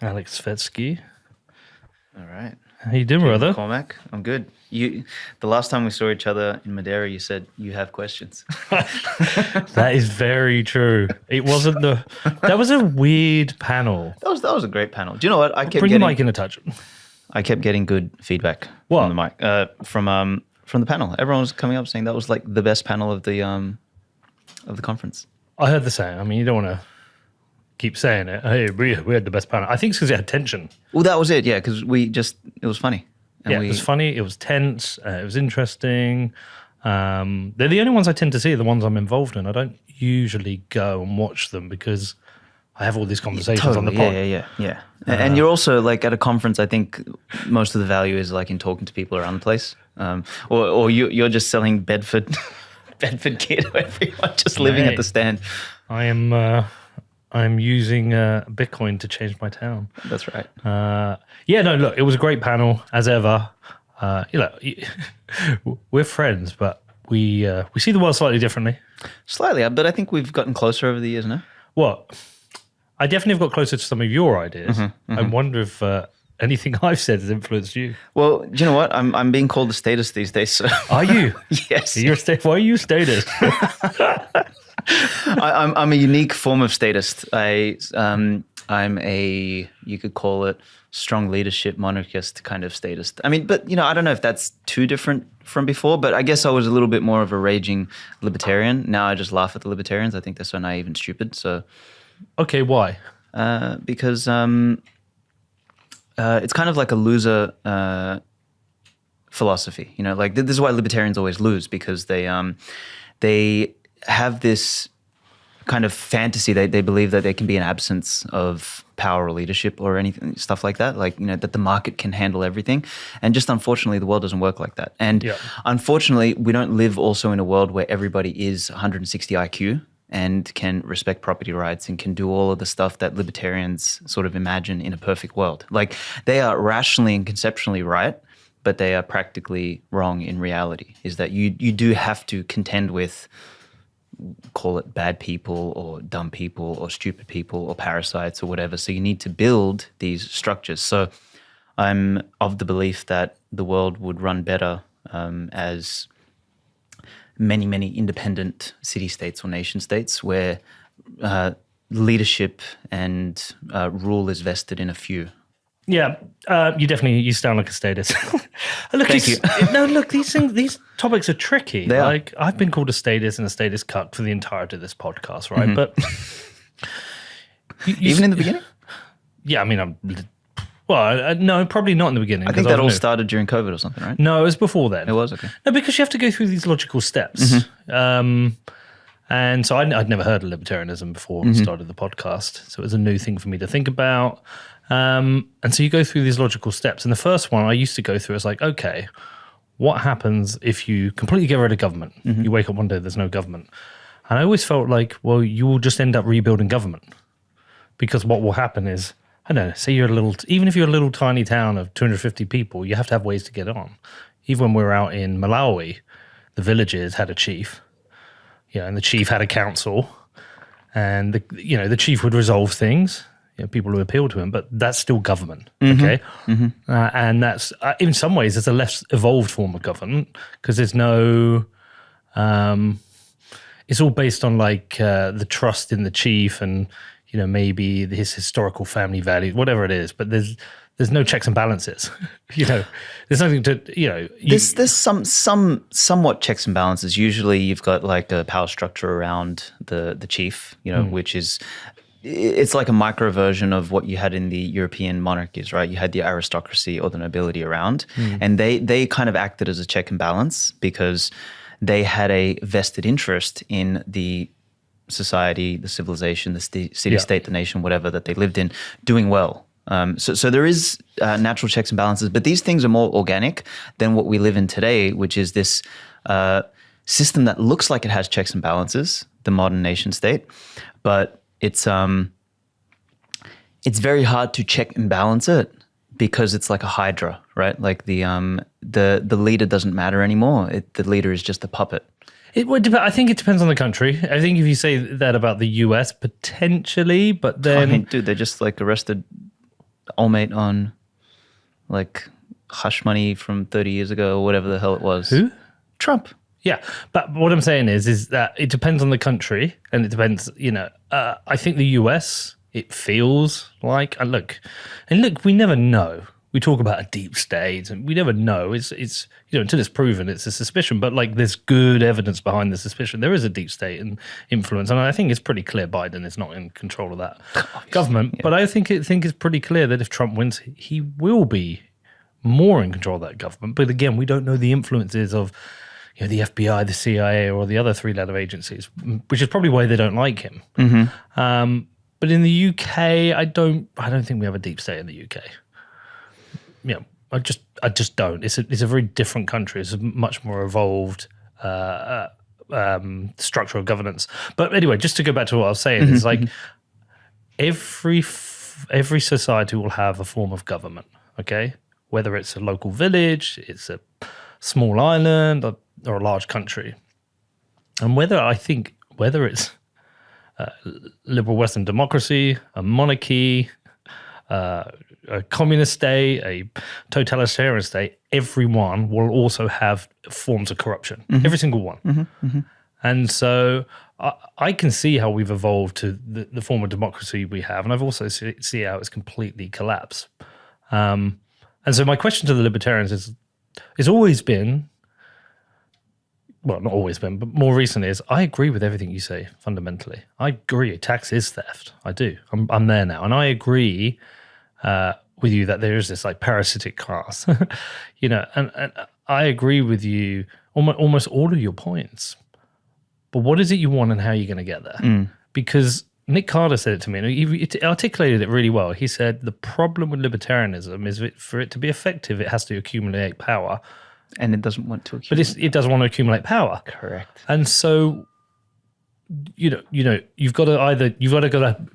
Aleks Svetski. All right. How you doing, brother? Cormac, I'm good. The last time we saw each other in Madeira, you said you have questions. That is very true. It wasn't that was a weird panel. That was a great panel. Do you know what? Bring the mic in a touch. I kept getting good feedback What? from the mic, from the panel. Everyone was coming up saying that was like the best panel of the conference. I heard the same. I mean, you don't want to keep saying it. Hey, we had the best panel. I think it's because it had tension. Well, that was it. Yeah, because it was funny. And it was funny. It was tense. It was interesting. They're the only ones I tend to see, the ones I'm involved in. I don't usually go and watch them because I have all these conversations on the pod. Yeah. And you're also like at a conference, I think most of the value is like in talking to people around the place. Or you're just selling Bedford gear to everyone, just living at the stand. I'm using Bitcoin to change my town. That's right. Look, it was a great panel as ever. We're friends, but we see the world slightly differently. Slightly, but I think we've gotten closer over the years, no? What? I definitely have got closer to some of your ideas. I wonder if anything I've said has influenced you. Well, do you know what? I'm being called a statist these days. So. Are you? Yes. Why are you a statist? I'm a unique form of statist. I'm a, you could call it strong leadership monarchist kind of statist. I mean, but I don't know if that's too different from before, but I guess I was a little bit more of a raging libertarian. Now I just laugh at the libertarians. I think they're so naive and stupid. So, okay, why? Because it's kind of like a loser philosophy. Like this is why libertarians always lose, because they have this kind of fantasy. They believe that there can be an absence of power or leadership or anything, stuff like that. Like, that the market can handle everything. And just unfortunately, the world doesn't work like that. And unfortunately, we don't live also in a world where everybody is 160 IQ and can respect property rights and can do all of the stuff that libertarians sort of imagine in a perfect world. Like, they are rationally and conceptually right, but they are practically wrong in reality. Is that you do have to contend with, call it bad people or dumb people or stupid people or parasites or whatever. So you need to build these structures. So I'm of the belief that the world would run better as many, many independent city-states or nation-states where leadership and rule is vested in a few. Yeah, you sound like a statist. Look, Thank you. No, look, these topics are tricky. They are. Like, I've been called a statist and a statist cuck for the entirety of this podcast, right? But even in the beginning? Yeah, I mean, no, probably not in the beginning. I think that all started during COVID or something, right? No, it was before then. It was, okay. No, because you have to go through these logical steps. And so I'd never heard of libertarianism before I started the podcast. So it was a new thing for me to think about. And so you go through these logical steps. And the first one I used to go through is like, okay, what happens if you completely get rid of government? You wake up one day, there's no government. And I always felt like, well, you will just end up rebuilding government. Because what will happen is, I don't know, say even if you're a little tiny town of 250 people, you have to have ways to get on. Even when we were out in Malawi, the villages had a chief. And the chief had a council. And the chief would resolve things. People who appeal to him, but that's still government, okay? And that's, in some ways, it's a less evolved form of government because there's no, it's all based on like the trust in the chief and, maybe his historical family values, whatever it is, but there's no checks and balances, there's nothing to, There's somewhat checks and balances. Usually you've got like a power structure around the chief, which is, it's like a micro version of what you had in the European monarchies, right? You had the aristocracy or the nobility around, and they kind of acted as a check and balance because they had a vested interest in the society, the civilization, the city-state, the nation, whatever that they lived in, doing well. So there is natural checks and balances, but these things are more organic than what we live in today, which is this system that looks like it has checks and balances, the modern nation state, but it's very hard to check and balance it because it's like a hydra, right? Like the leader doesn't matter anymore. The leader is just a puppet. I think it depends on the country. I think if you say that about the US, potentially, but then... I mean, dude, they just like arrested old mate on like hush money from 30 years ago or whatever the hell it was. Who? Trump. Yeah, but what I'm saying is that it depends on the country, and it depends, I think the US, it feels like, and look, we never know. We talk about a deep state, and we never know. It's until it's proven, it's a suspicion. But like, there's good evidence behind the suspicion. There is a deep state and influence, and I think it's pretty clear Biden is not in control of that government. Yeah. But I think it's pretty clear that if Trump wins, he will be more in control of that government. But again, we don't know the influences of the FBI, the CIA, or the other three-letter agencies, which is probably why they don't like him. Mm-hmm. But in the UK, I don't think we have a deep state in the UK. I just don't. It's a very different country. It's a much more evolved structure of governance. But anyway, just to go back to what I was saying, it's like every society will have a form of government. Okay, whether it's a local village, it's a small island, or a large country, and whether it's liberal Western democracy, a monarchy, a communist state, a totalitarian state, everyone will also have forms of corruption. Mm-hmm. Every single one. Mm-hmm. Mm-hmm. And so I can see how we've evolved to the form of democracy we have, and I've also see how it's completely collapsed. And so my question to the libertarians is always been, well, not always been, but more recently is, I agree with everything you say fundamentally. I agree, tax is theft. I do. I'm there now. And I agree with you that there is this like parasitic class, and I agree with you almost all of your points. But what is it you want and how are you going to get there? Mm. Because Nick Carter said it to me, and he articulated it really well. He said, the problem with libertarianism is that for it to be effective, it has to accumulate power. And it doesn't want to accumulate. But it doesn't want to accumulate power. Correct. And so, you've got to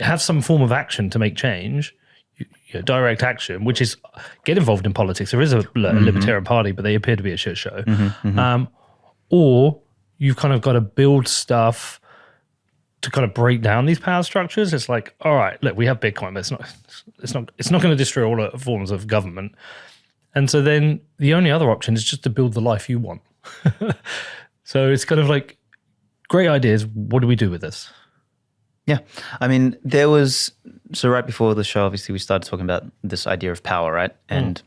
have some form of action to make change, direct action, which is get involved in politics. There is a libertarian party, but they appear to be a shit show. Mm-hmm, mm-hmm. Or you've kind of got to build stuff to kind of break down these power structures. It's like, all right, look, we have Bitcoin, but it's not going to destroy all the forms of government. And so then the only other option is just to build the life you want. So it's kind of like, great ideas. What do we do with this? Yeah. I mean, so right before the show, obviously we started talking about this idea of power, right? And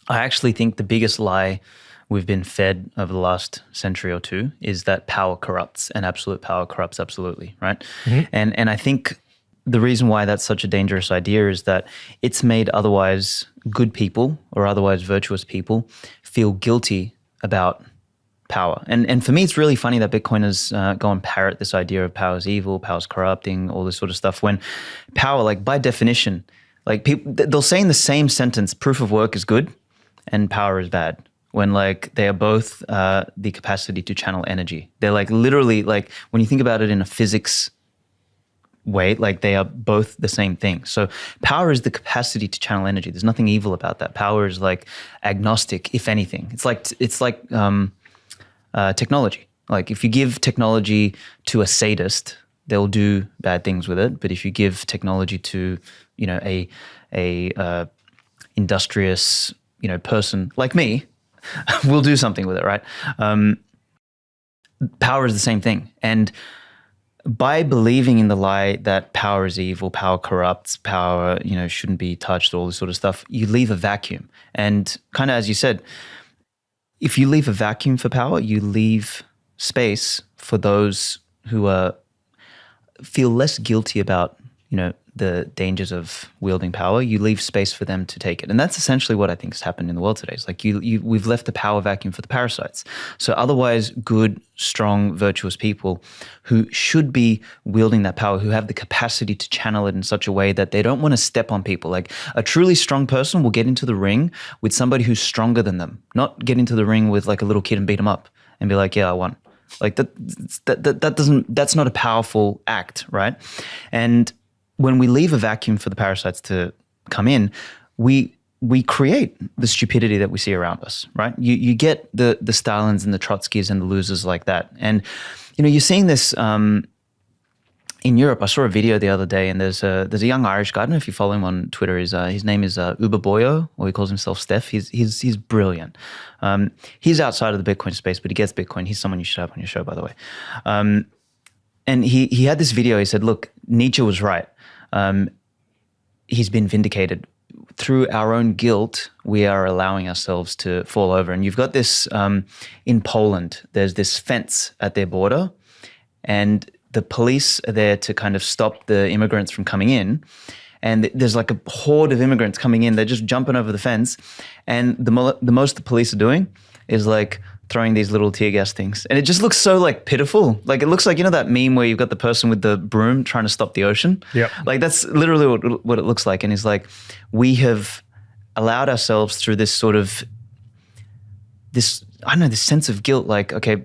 I actually think the biggest lie we've been fed over the last century or two is that power corrupts, and absolute power corrupts absolutely, right? Mm-hmm. And I think the reason why that's such a dangerous idea is that it's made otherwise good people or otherwise virtuous people feel guilty about power. And for me, it's really funny that Bitcoiners go and parrot this idea of power is evil, power is corrupting, all this sort of stuff, when power, like by definition, like people, they'll say in the same sentence, proof of work is good and power is bad, when like they are both the capacity to channel energy. They're like literally, like when you think about it in a physics way, like they are both the same thing. So power is the capacity to channel energy. There's nothing evil about that. Power is like agnostic, if anything. It's like technology. Like if you give technology to a sadist, they'll do bad things with it. But if you give technology to, a industrious, person like me, we'll do something with it, right? Power is the same thing. And by believing in the lie that power is evil, power corrupts, power, shouldn't be touched, all this sort of stuff, you leave a vacuum. And kind of as you said, if you leave a vacuum for power, you leave space for those who feel less guilty about, the dangers of wielding power. You leave space for them to take it. And that's essentially what I think has happened in the world today. It's like we've left the power vacuum for the parasites. So otherwise good, strong, virtuous people who should be wielding that power, who have the capacity to channel it in such a way that they don't want to step on people. Like a truly strong person will get into the ring with somebody who's stronger than them, not get into the ring with like a little kid and beat them up and be like, yeah, I won. Like that's not a powerful act, right? And when we leave a vacuum for the parasites to come in, we we create the stupidity that we see around us, right? You get the Stalins and the Trotskys and the losers like that. And, you're seeing this in Europe. I saw a video the other day, and there's a young Irish guy. I don't know if you follow him on Twitter. His name is Uber Boyo, or he calls himself Steph. He's brilliant. He's outside of the Bitcoin space, but he gets Bitcoin. He's someone you should have on your show, by the way. And he had this video. He said, look, Nietzsche was right. He's been vindicated. Through our own guilt, we are allowing ourselves to fall over. And you've got this in Poland. There's this fence at their border, and the police are there to kind of stop the immigrants from coming in. And there's like a horde of immigrants coming in. They're just jumping over the fence. And the most the police are doing is like throwing these little tear gas things. And it just looks so like pitiful. Like it looks like, that meme where you've got the person with the broom trying to stop the ocean? Yeah. Like that's literally what it looks like. And it's like, we have allowed ourselves through this sort of, this sense of guilt, like, okay,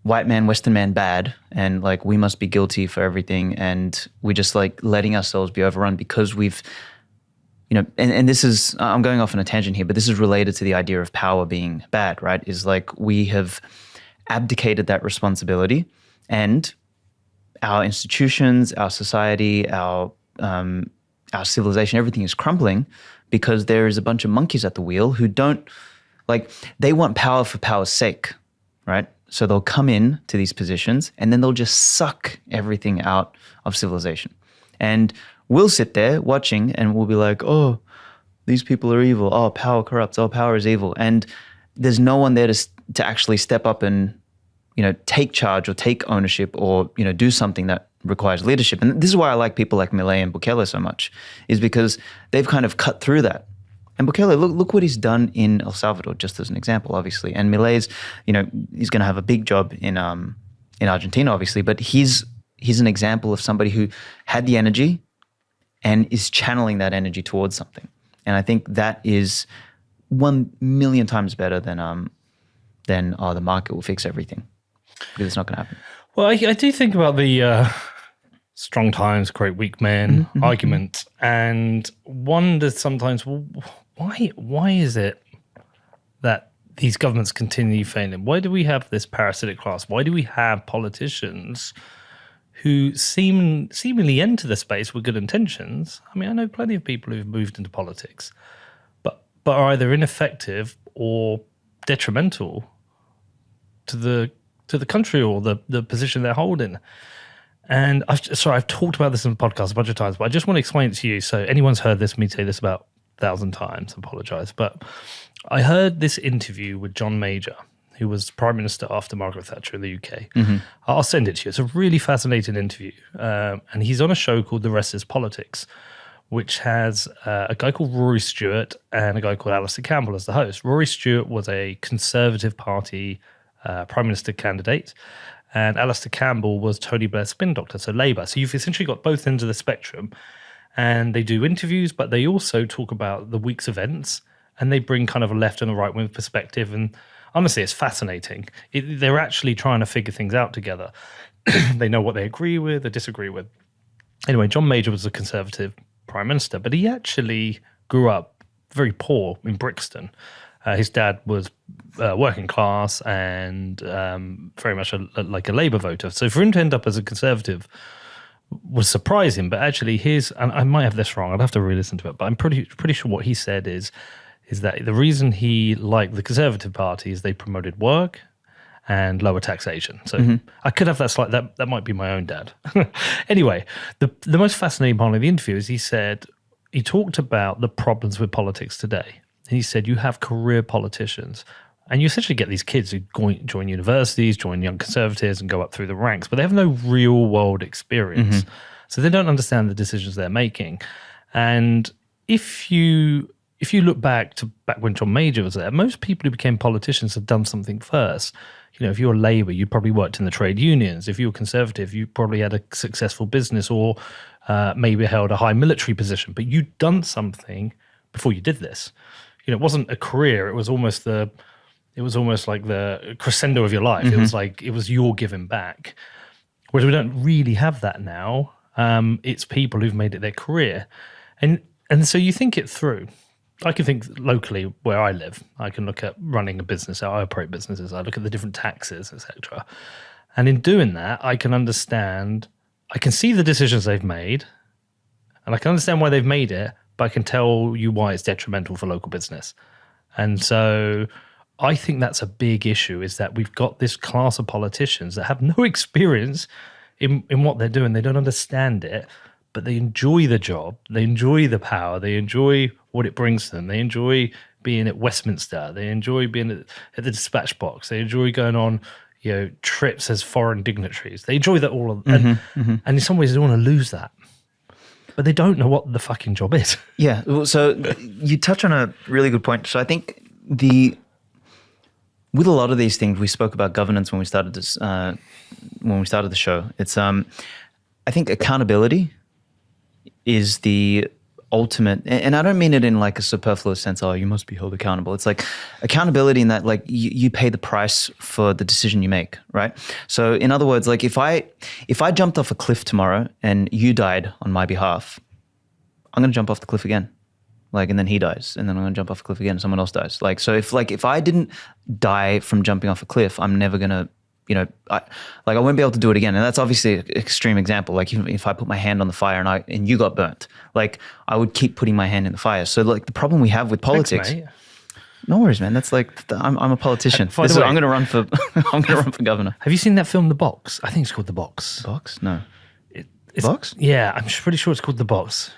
white man, Western man bad, and like we must be guilty for everything, and we're just like letting ourselves be overrun because we've, and this is, I'm going off on a tangent here, but this is related to the idea of power being bad, right? Is like we have abdicated that responsibility, and our institutions, our society, our civilization, everything is crumbling because there is a bunch of monkeys at the wheel who don't, like, they want power for power's sake, right? So they'll come in to these positions and then they'll just suck everything out of civilization. And we'll sit there watching and we'll be like, oh, these people are evil. Oh, power corrupts. Oh, power is evil. And there's no one there to actually step up and, take charge or take ownership or, do something that requires leadership. And this is why I like people like Milei and Bukele so much, is because they've kind of cut through that. And Bukele, look what he's done in El Salvador, just as an example, obviously. And Milei's, he's going to have a big job in Argentina, obviously. But he's an example of somebody who had the energy and is channeling that energy towards something. And I think that is 1,000,000 times better than the market will fix everything, because it's not going to happen. Well, I do think about the strong times create weak men argument, and wonder sometimes, well, why is it that these governments continue failing? Why do we have this parasitic class? Why do we have politicians who seemingly enter the space with good intentions? I mean, I know plenty of people who've moved into politics, but are either ineffective or detrimental to the country or the position they're holding. And I've talked about this in the podcast a bunch of times, but I just want to explain it to you. So anyone's heard me say this about 1,000 times, I apologize. But I heard this interview with John Major, who was Prime Minister after Margaret Thatcher in the UK. Mm-hmm. I'll send it to you. It's a really fascinating interview. And he's on a show called The Rest is Politics, which has a guy called Rory Stewart and a guy called Alistair Campbell as the host. Rory Stewart was a Conservative Party Prime Minister candidate, and Alistair Campbell was Tony Blair's spin doctor, so Labour. So you've essentially got both ends of the spectrum. And they do interviews, but they also talk about the week's events, and they bring kind of a left and a right wing perspective. And honestly, it's fascinating. They're actually trying to figure things out together. They know what they agree with or disagree with. Anyway, John Major was a Conservative Prime Minister, but he actually grew up very poor in Brixton. His dad was working class and very much like a Labour voter. So for him to end up as a Conservative was surprising, but actually and I might have this wrong, I'd have to re-listen to it, but I'm pretty sure what he said is that the reason he liked the Conservative Party is they promoted work and lower taxation. So I could have that might be my own dad. Anyway, the most fascinating part of the interview is he talked about the problems with politics today. And he said, you have career politicians, and you essentially get these kids who join universities, join Young Conservatives and go up through the ranks, but they have no real world experience. So they don't understand the decisions they're making. And if you look back when John Major was there, most people who became politicians have done something first. If you're Labour, you probably worked in the trade unions. If you were Conservative, you probably had a successful business or maybe held a high military position, but you'd done something before you did this. It wasn't a career. It was almost like the crescendo of your life. It was your giving back. Whereas we don't really have that now. It's people who've made it their career. And so you think it through. I can think locally where I live. I can look at running a business, how I operate businesses. I look at the different taxes, etc. And in doing that, I can understand, I can see the decisions they've made, and I can understand why they've made it, but I can tell you why it's detrimental for local business. And so I think that's a big issue, is that we've got this class of politicians that have no experience in what they're doing. They don't understand it, but they enjoy the job. They enjoy the power. They enjoy what it brings to them. They enjoy being at Westminster. They enjoy being at the dispatch box. They enjoy going on, trips as foreign dignitaries. They enjoy that all. And in some ways, they want to lose that. But they don't know what the fucking job is. Yeah. Well, so you touch on a really good point. So I think with a lot of these things, we spoke about governance when we started this. When we started the show, it's I think accountability is the ultimate, and I don't mean it in like a superfluous sense. Oh, you must be held accountable. It's like accountability in that, like you pay the price for the decision you make, right? So in other words, like if I jumped off a cliff tomorrow and you died on my behalf, I'm going to jump off the cliff again. Like, and then he dies, and then I'm going to jump off a cliff again and someone else dies. Like, so if I didn't die from jumping off a cliff, I'm never going to, I won't be able to do it again. And that's obviously an extreme example. Like if I put my hand on the fire and you got burnt, like I would keep putting my hand in the fire. So like the problem we have with politics. Thanks, mate. No worries, man. That's like I'm a politician. I'm going to run for governor. Have you seen that film, The Box? I think it's called The Box. Box? No. Box? Yeah, I'm pretty sure it's called The Box.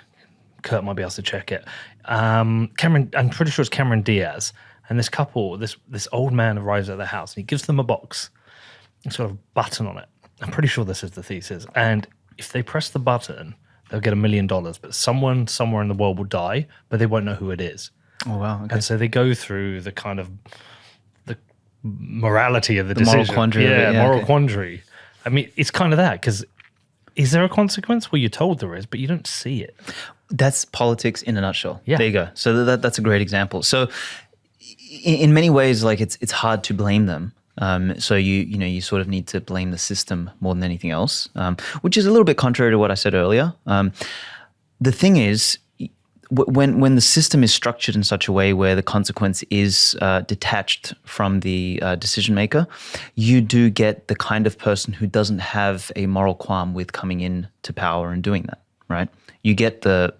Kurt might be able to check it. I'm pretty sure it's Cameron Diaz. And this couple, this old man arrives at their house and he gives them a box. Sort of button on it. I'm pretty sure this is the thesis. And if they press the button, they'll get $1 million. But someone somewhere in the world will die, but they won't know who it is. Oh wow! Okay. And so they go through the kind of the morality of the decision. Moral quandary. Moral quandary. I mean, it's kind of that, because is there a consequence? Well, you're told there is, but you don't see it. That's politics in a nutshell. Yeah. There you go. So that's a great example. So in many ways, like it's hard to blame them. So you sort of need to blame the system more than anything else, which is a little bit contrary to what I said earlier. The thing is, when the system is structured in such a way where the consequence is detached from the decision maker, you do get the kind of person who doesn't have a moral qualm with coming in to power and doing that, right? You get the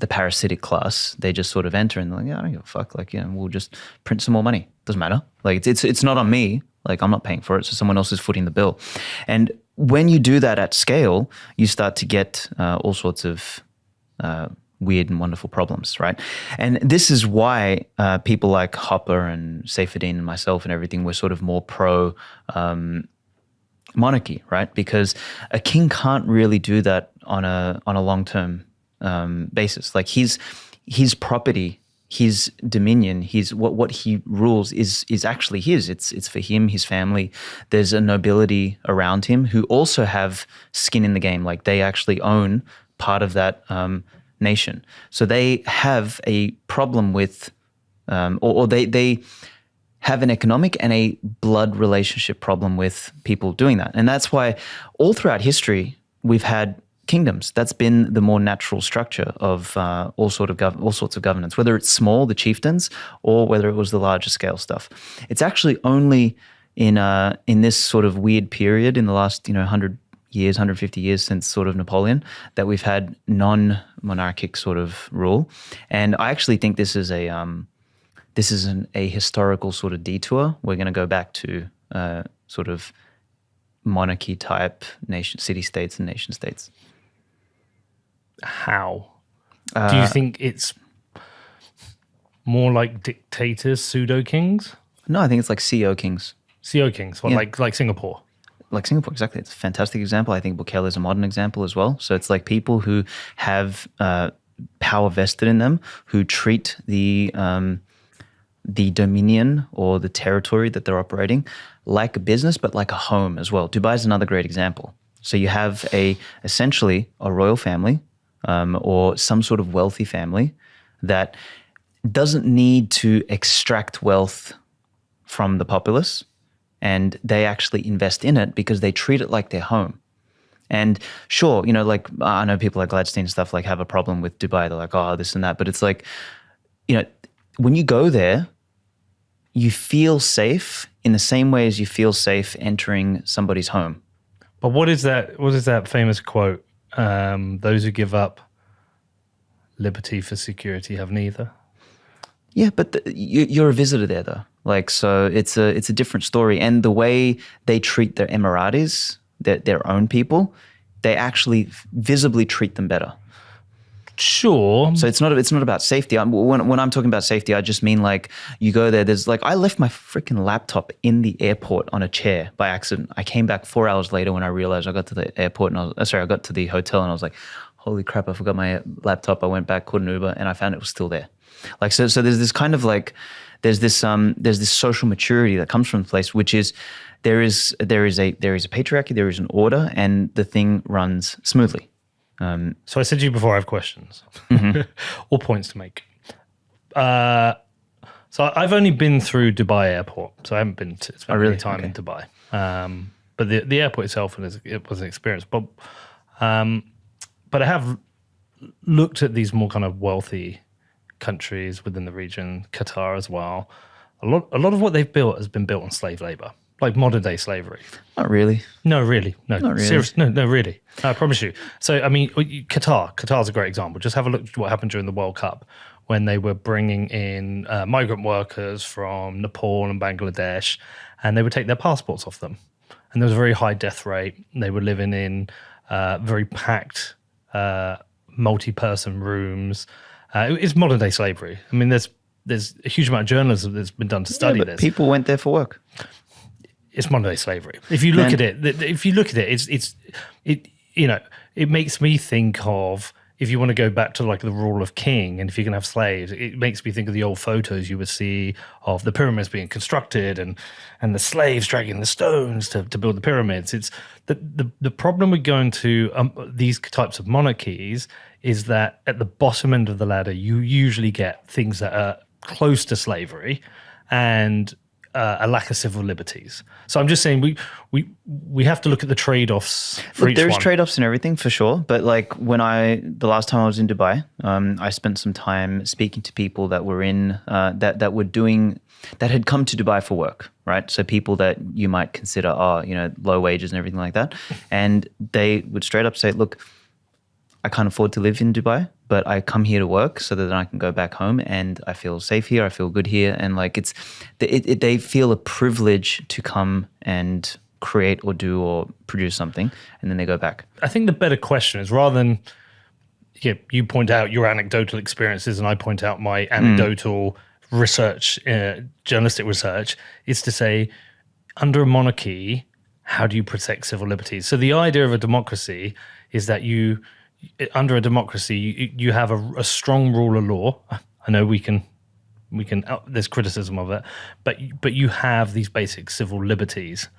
parasitic class. They just sort of enter and they're like, yeah, I don't give a fuck. Like, we'll just print some more money. Doesn't matter. Like it's not on me. Like I'm not paying for it. So someone else is footing the bill. And when you do that at scale, you start to get all sorts of weird and wonderful problems, right? And this is why people like Hopper and Seyfedin and myself and everything were sort of more pro monarchy, right? Because a king can't really do that on a long-term basis. Like his property, his dominion, what he rules is actually his. It's for him, his family. There's a nobility around him who also have skin in the game. Like they actually own part of that nation. So they have a problem with, or they have an economic and a blood relationship problem with people doing that. And that's why all throughout history we've had kingdoms. That's been the more natural structure of all sorts of governance, whether it's small, the chieftains, or whether it was the larger scale stuff. It's actually only in this sort of weird period in the last 100 years, 150 years since sort of Napoleon that we've had non-monarchic sort of rule. And I actually think this is a historical sort of detour. We're going to go back to sort of monarchy type city-states and nation-states. How? Do you think it's more like dictators, pseudo-kings? No, I think it's like CEO kings. CEO kings, like Singapore? Like Singapore, exactly. It's a fantastic example. I think Bukele is a modern example as well. So it's like people who have power vested in them, who treat the dominion or the territory that they're operating like a business, but like a home as well. Dubai is another great example. So you have essentially a royal family or some sort of wealthy family that doesn't need to extract wealth from the populace, and they actually invest in it because they treat it like their home. And sure, like I know people like Gladstein and stuff like have a problem with Dubai. They're like, oh, this and that. But it's like when you go there, you feel safe in the same way as you feel safe entering somebody's home. But what is that? What is that famous quote? Those who give up liberty for security have neither. Yeah, but you're a visitor there, though. Like, so it's a different story. And the way they treat their Emiratis, their own people, they actually visibly treat them better. Sure. So it's not about safety. When I'm talking about safety, I just mean like you go there. There's like I left my freaking laptop in the airport on a chair by accident. I came back 4 hours later when I realized I got to the airport and I got to the hotel and I was like, holy crap, I forgot my laptop. I went back, called an Uber, and I found it was still there. Like so there's this kind of like there's this social maturity that comes from the place, which is there is a patriarchy, there is an order, and the thing runs smoothly. So I said to you before, I have questions or points to make. So I've only been through Dubai airport, so I haven't been to spend any time in Dubai. But the airport itself it was an experience. But I have looked at these more kind of wealthy countries within the region, Qatar as well. A lot of what they've built has been built on slave labor. Like modern day slavery. Not really. No, really. No, not really. Seriously. No, really. I promise you. So, I mean, Qatar's a great example. Just have a look at what happened during the World Cup when they were bringing in migrant workers from Nepal and Bangladesh, and they would take their passports off them. And there was a very high death rate. They were living in very packed, multi-person rooms. It's modern day slavery. I mean, there's a huge amount of journalism that's been done to study this. People went there for work. It's modern day slavery. If you look at it, it makes me think of, if you want to go back to like the rule of king, and if you can have slaves, it makes me think of the old photos you would see of the pyramids being constructed and the slaves dragging the stones to build the pyramids. It's the problem with going to these types of monarchies is that at the bottom end of the ladder, you usually get things that are close to slavery and a lack of civil liberties. So I'm just saying we have to look at the trade-offs for each one. There's trade-offs and everything for sure, but like the last time I was in Dubai, I spent some time speaking to people that were in that had come to Dubai for work, right? So people that you might consider low wages and everything like that, and they would straight up say, look, I can't afford to live in Dubai, but I come here to work so that I can go back home and I feel safe here. I feel good here. And like they feel a privilege to come and create or do or produce something, and then they go back. I think the better question is, rather than you point out your anecdotal experiences and I point out my anecdotal research, journalistic research, is to say, under a monarchy, how do you protect civil liberties? So the idea of a democracy is that under a democracy, you have a strong rule of law. I know we can there's criticism of it, but you have these basic civil liberties,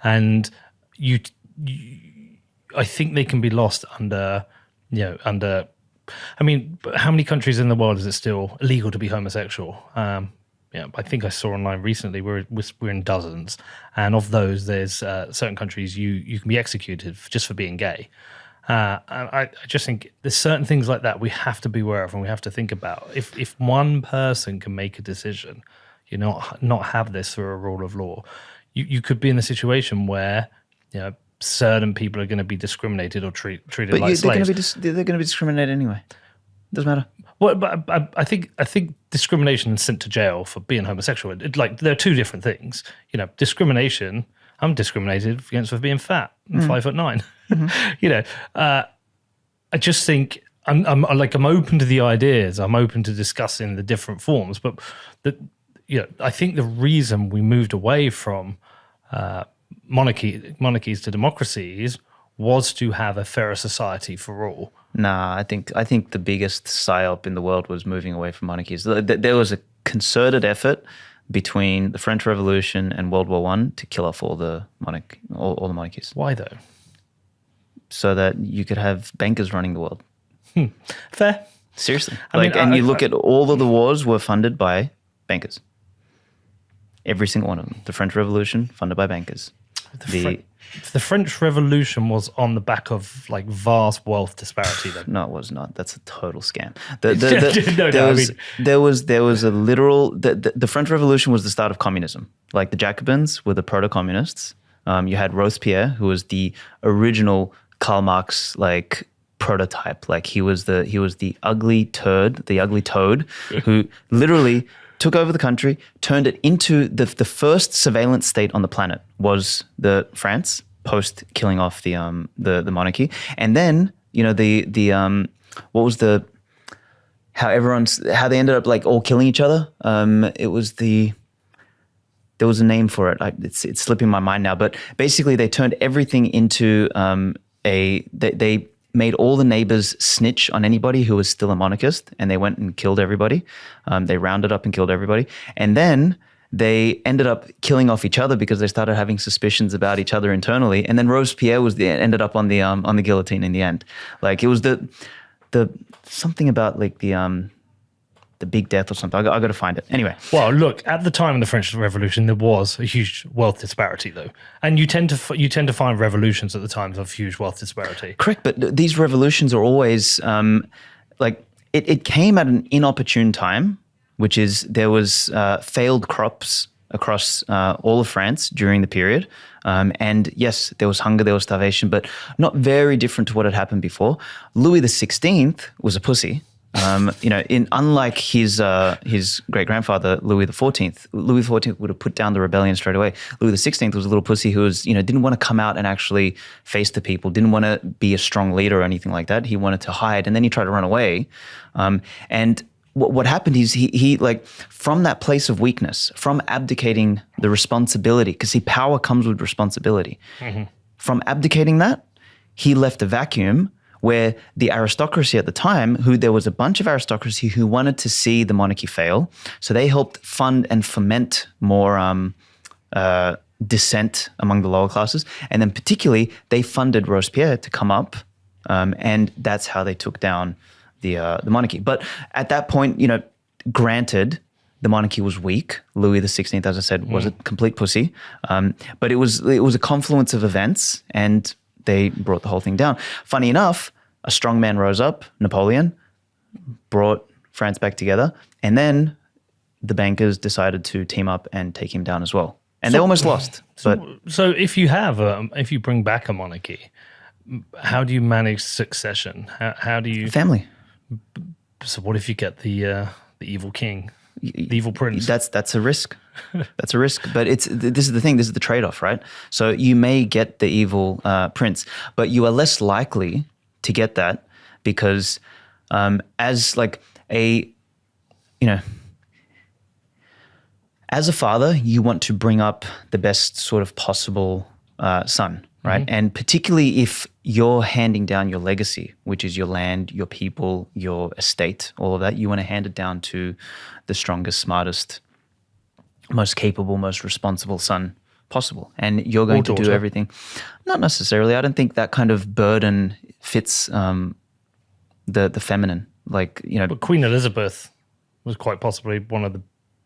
and I think they can be lost under. I mean, how many countries in the world is it still illegal to be homosexual? I think I saw online recently we're in dozens, and of those, there's certain countries you can be executed just for being gay. And I just think there's certain things like that we have to be aware of and we have to think about. If one person can make a decision, not have this through a rule of law, you could be in a situation where certain people are going to be discriminated or treated like slaves. They're going to be discriminated anyway. Doesn't matter. Well, but I think discrimination and sent to jail for being homosexual, they're two different things. Discrimination. I'm discriminated against for being fat and 5'9". I just think I'm open to the ideas. I'm open to discussing the different forms, but I think the reason we moved away from monarchies to democracies was to have a fairer society for all. Nah, I think the biggest psyop in the world was moving away from monarchies. There was a concerted effort between the French Revolution and World War I to kill off all the monarchies. Why though? So that you could have bankers running the world. Fair. Seriously. You look at all of the wars were funded by bankers. Every single one of them. The French Revolution, funded by bankers. The French Revolution was on the back of like vast wealth disparity. Then No, it was not. That's a total scam. There was a literal. The French Revolution was the start of communism. Like the Jacobins were the proto-communists. You had Robespierre, who was the original Karl Marx like prototype. Like he was the ugly turd, the ugly toad, who literally took over the country, turned it into the first surveillance state on the planet was the France post killing off the monarchy, and then how they ended up like all killing each other. There was a name for it. It's slipping my mind now, but basically they turned everything into they made all the neighbors snitch on anybody who was still a monarchist, and they went and killed everybody. They rounded up and killed everybody. And then they ended up killing off each other because they started having suspicions about each other internally. And then Robespierre ended up on the guillotine in the end. Like it was the something about like the big death or something. I got to find it. Anyway. Well, look, at the time of the French Revolution, there was a huge wealth disparity, though, and you tend to find revolutions at the times of huge wealth disparity. Correct, but these revolutions are always it came at an inopportune time, which is there was failed crops across all of France during the period. And yes, there was hunger, there was starvation, but not very different to what had happened before. Louis XVI was a pussy. Unlike his great grandfather Louis XIV, Louis XIV would have put down the rebellion straight away. Louis XVI was a little pussy who was didn't want to come out and actually face the people, didn't want to be a strong leader or anything like that. He wanted to hide, and then he tried to run away. And what happened is he like from that place of weakness, from abdicating the responsibility, because power comes with responsibility. Mm-hmm. From abdicating that, he left a vacuum where the aristocracy at the time, there was a bunch of aristocracy who wanted to see the monarchy fail. So they helped fund and foment more dissent among the lower classes. And then particularly, they funded Robespierre to come up, and that's how they took down the monarchy. But at that point, granted, the monarchy was weak. Louis XVI, as I said, was a complete pussy. But it was a confluence of events, and they brought the whole thing down. Funny enough, a strong man rose up, Napoleon, brought France back together, and then the bankers decided to team up and take him down as well. And they almost lost. So if you bring back a monarchy, how do you manage succession? How do you... Family. So what if you get the evil king, the evil prince? That's a risk. That's a risk. But this is the thing. This is the trade-off, right? So you may get the evil prince, but you are less likely to get that because as a father, you want to bring up the best sort of possible son, right? Mm-hmm. And particularly if you're handing down your legacy, which is your land, your people, your estate, all of that, you want to hand it down to the strongest, smartest, most capable, most responsible son possible. And you're going to do everything. Not necessarily. I don't think that kind of burden fits the feminine. But Queen Elizabeth was quite possibly one of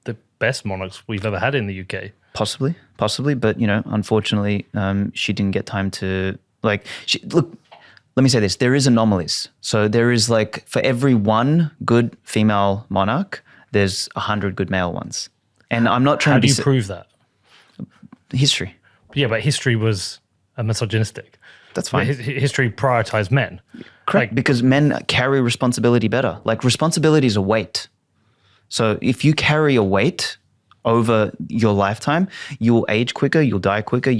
the best monarchs we've ever had in the UK. Possibly. But, unfortunately, she didn't get time to, look, let me say this. There is anomalies. So there is for every one good female monarch, there's 100 good male ones. And I'm not trying to How do you prove that? History. Yeah, but history was misogynistic. That's fine. History prioritized men. Correct, because men carry responsibility better. Responsibility is a weight. So if you carry a weight over your lifetime, you will age quicker, you'll die quicker,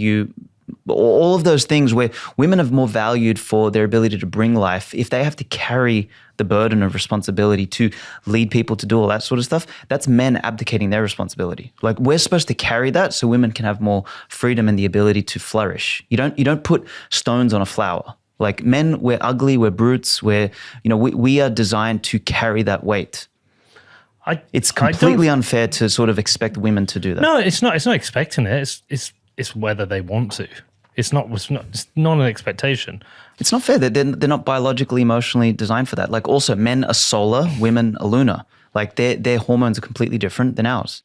all of those things where women are more valued for their ability to bring life. If they have to carry the burden of responsibility to lead people to do all that sort of stuff, that's men abdicating their responsibility. We're supposed to carry that so women can have more freedom and the ability to flourish. You don't put stones on a flower. Men, we're ugly, we're brutes, we are designed to carry that weight. It's completely unfair to sort of expect women to do that. No, it's not. It's not expecting it. It's whether they want to. It's not an expectation. It's not fair. They're not biologically, emotionally designed for that. Also, men are solar, women are lunar. Their hormones are completely different than ours.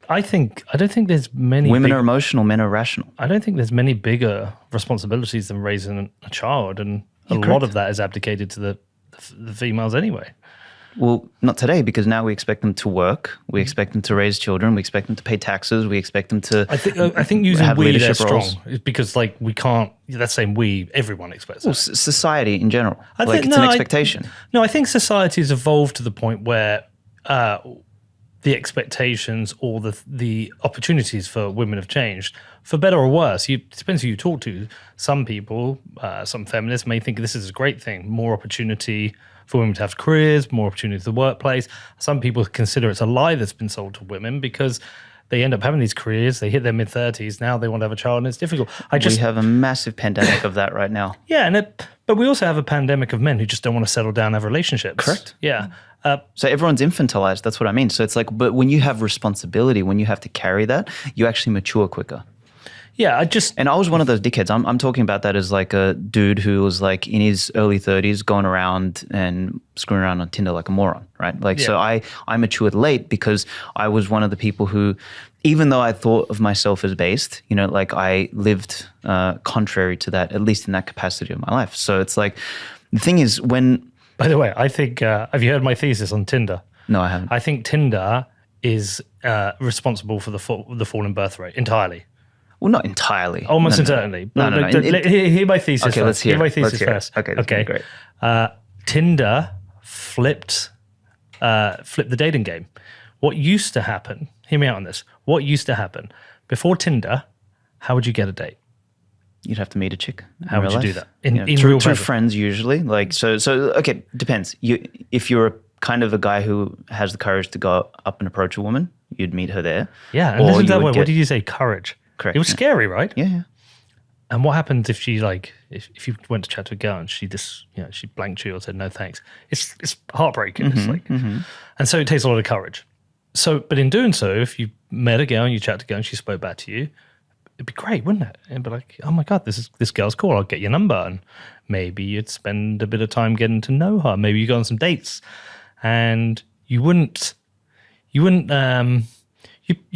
I don't think there's many. Women are emotional, men are rational. I don't think there's many bigger responsibilities than raising a child, and a lot correct. of that is abdicated to the females anyway. Well, not today, because now we expect them to work, we expect them to raise children, we expect them to pay taxes, we expect them to. I think using have we there leadership strong roles. is because like we can't. That's saying we. Everyone expects Well, that. society in general, I like think- it's no, an I- expectation. No, I think society has evolved to the point where the expectations or the opportunities for women have changed, for better or worse. It depends who you talk to. Some people, some feminists may think this is a great thing, more opportunity for women to have careers, more opportunity to the workplace. Some people consider it's a lie that's been sold to women because they end up having these careers, they hit their mid-30s, now they want to have a child and it's difficult. We have a massive pandemic of that right now. Yeah, but we also have a pandemic of men who just don't want to settle down and have relationships. Correct. Yeah. So everyone's infantilized. That's what I mean. So it's like, but when you have responsibility, when you have to carry that, you actually mature quicker. Yeah, And I was one of those dickheads. I'm talking about that as like a dude who was like in his early 30s going around and screwing around on Tinder like a moron, right? Like, so I matured late because I was one of the people who, even though I thought of myself as based, you know, like I lived contrary to that, at least in that capacity of my life. So it's like, the thing is when... By the way, I think, have you heard my thesis on Tinder? No, I haven't. I think Tinder is responsible for the fall in birth rate entirely. Well, not entirely. Almost entirely. No. Hear my thesis Okay, first. let's hear my it. thesis Let's hear it. first. Okay, that's great. Tinder flipped the dating game. What used to happen, hear me out on this, what used to happen, before Tinder, how would you get a date? You'd have to meet a chick. How would you do that? In through real person? friends usually. Like so okay, depends. If you're kind of a guy who has the courage to go up and approach a woman, you'd meet her there. Yeah, and Or listen to you that would word. get- What did you say? Courage. Correct, It was yeah. scary, right? Yeah. And what happens if she if you went to chat to a girl and she just she blanked you or said no thanks? It's heartbreaking. It's like, and so it takes a lot of courage. So, but in doing so, if you met a girl and you chat to a girl and she spoke back to you, it'd be great, wouldn't it? It'd be like, oh my god, this girl's cool. I'll get your number, and maybe you'd spend a bit of time getting to know her. Maybe you go on some dates, and you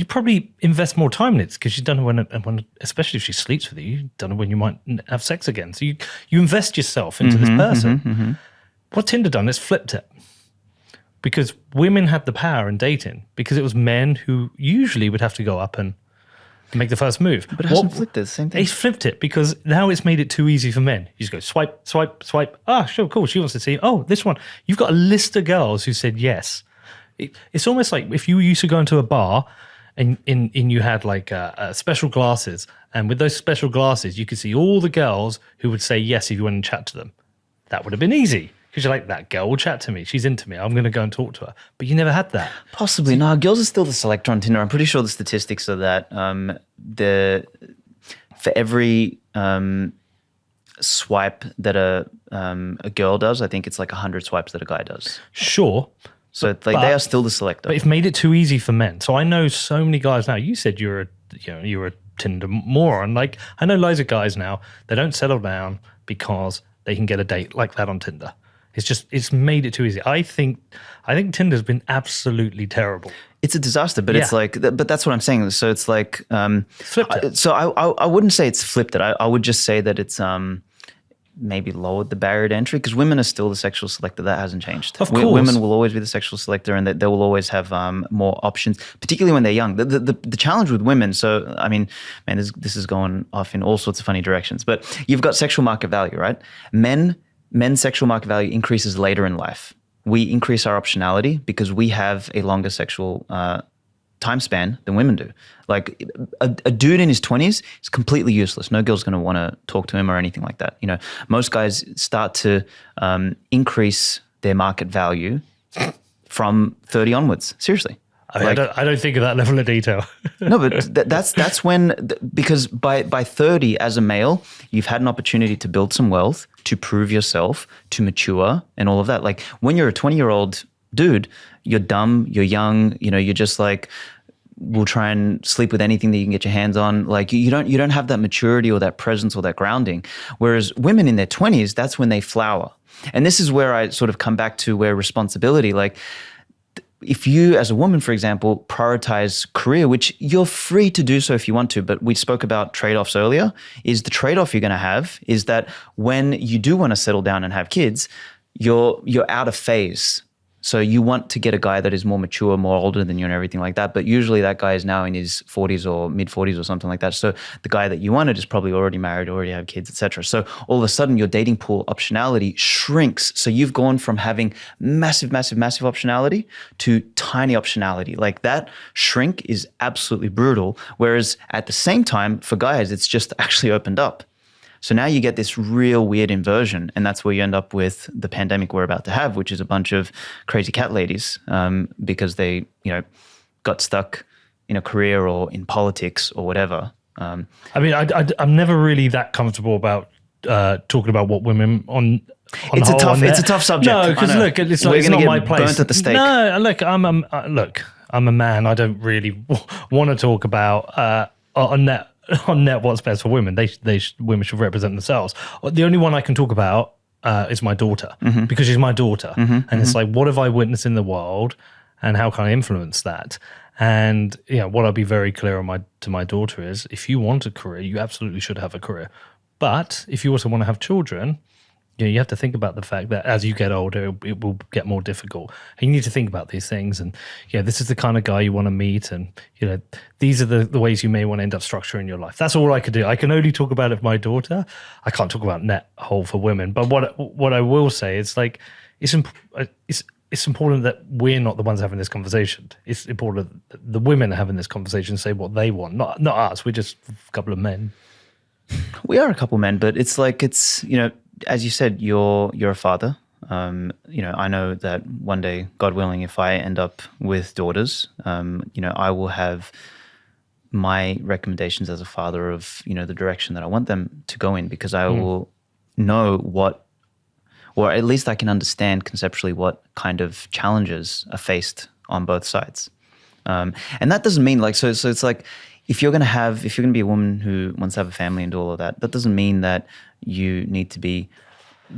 probably invest more time in it because you don't know when, especially if she sleeps with you, you don't know when you might have sex again. So you invest yourself into this person. What Tinder done is flipped it, because women had the power in dating because it was men who usually would have to go up and make the first move. But it hasn't flipped it, the same thing. They flipped it because now it's made it too easy for men. You just go swipe, swipe, swipe. Ah, sure, cool. She wants to see. Oh, this one. You've got a list of girls who said yes. It's almost like if you used to go into a bar and you had like special glasses, and with those special glasses, you could see all the girls who would say yes if you went and chat to them. That would have been easy. Because you're like, that girl will chat to me. She's into me. I'm going to go and talk to her. But you never had that. Possibly. No, girls are still the selector on Tinder. I'm pretty sure the statistics are that for every swipe that a girl does, I think it's like 100 swipes that a guy does. Sure. So it's like they are still the selector. But it's made it too easy for men. So I know so many guys now. You said you're a Tinder moron. Like, I know loads of guys now, they don't settle down because they can get a date like that on Tinder. It's made it too easy. I think Tinder's been absolutely terrible. It's a disaster, but it's like, but that's what I'm saying. So it's like, Flipped it. So I wouldn't say it's flipped it. I would just say that it's maybe lowered the barrier to entry, because women are still the sexual selector. That hasn't changed. Of course. Women will always be the sexual selector, and they will always have more options, particularly when they're young. The challenge with women, so I mean, man, this is going off in all sorts of funny directions, but you've got sexual market value, right? Men's sexual market value increases later in life. We increase our optionality because we have a longer sexual time span than women do. Like a dude in his 20s is completely useless. No girl's going to want to talk to him or anything like that. You know, most guys start to increase their market value from 30 onwards. Seriously. I don't think of that level of detail. No, but that's when, because by 30 as a male, you've had an opportunity to build some wealth, to prove yourself, to mature, and all of that. Like when you're a 20-year-old dude, you're dumb, you're young, you're just like, will try and sleep with anything that you can get your hands on. Like you don't have that maturity or that presence or that grounding. Whereas women in their 20s, that's when they flower. And this is where I sort of come back to where responsibility, like, if you, as a woman, for example, prioritize career, which you're free to do so if you want to, but we spoke about trade-offs earlier, is the trade-off you're going to have is that when you do want to settle down and have kids, you're out of phase. So you want to get a guy that is more mature, more older than you and everything like that. But usually that guy is now in his 40s or mid 40s or something like that. So the guy that you wanted is probably already married, already have kids, etc. So all of a sudden your dating pool optionality shrinks. So you've gone from having massive optionality to tiny optionality. Like that shrink is absolutely brutal. Whereas at the same time, for guys, it's just actually opened up. So now you get this real weird inversion, and that's where you end up with the pandemic we're about to have, which is a bunch of crazy cat ladies because they, got stuck in a career or in politics or whatever. I mean, I'm never really that comfortable about talking about what women on. It's a tough subject. No, because look, it's like, it's not my place. Burnt at the stake. No, look, I'm a man. I don't really want to talk about on net what's best for women. Women should represent themselves. The only one I can talk about is my daughter, because she's my daughter, and it's like, what have I witnessed in the world, and how can I influence that? And what I'll be very clear to my daughter is, if you want a career, you absolutely should have a career. But if you also want to have children, you have to think about the fact that as you get older, it will get more difficult. And you need to think about these things. And this is the kind of guy you want to meet. And these are the ways you may want to end up structuring your life. That's all I could do. I can only talk about it with my daughter. I can't talk about net whole for women. But what I will say is, like, it's important that we're not the ones having this conversation. It's important that the women are having this conversation, say what they want, not us. We're just a couple of men. We are a couple of men, but it's like, as you said, you're a father. I know that one day, God willing, if I end up with daughters, I will have my recommendations as a father of, the direction that I want them to go in, because I will know or at least I can understand conceptually what kind of challenges are faced on both sides. And that doesn't mean so it's like, if you're going to be a woman who wants to have a family and do all of that, that doesn't mean that you need to be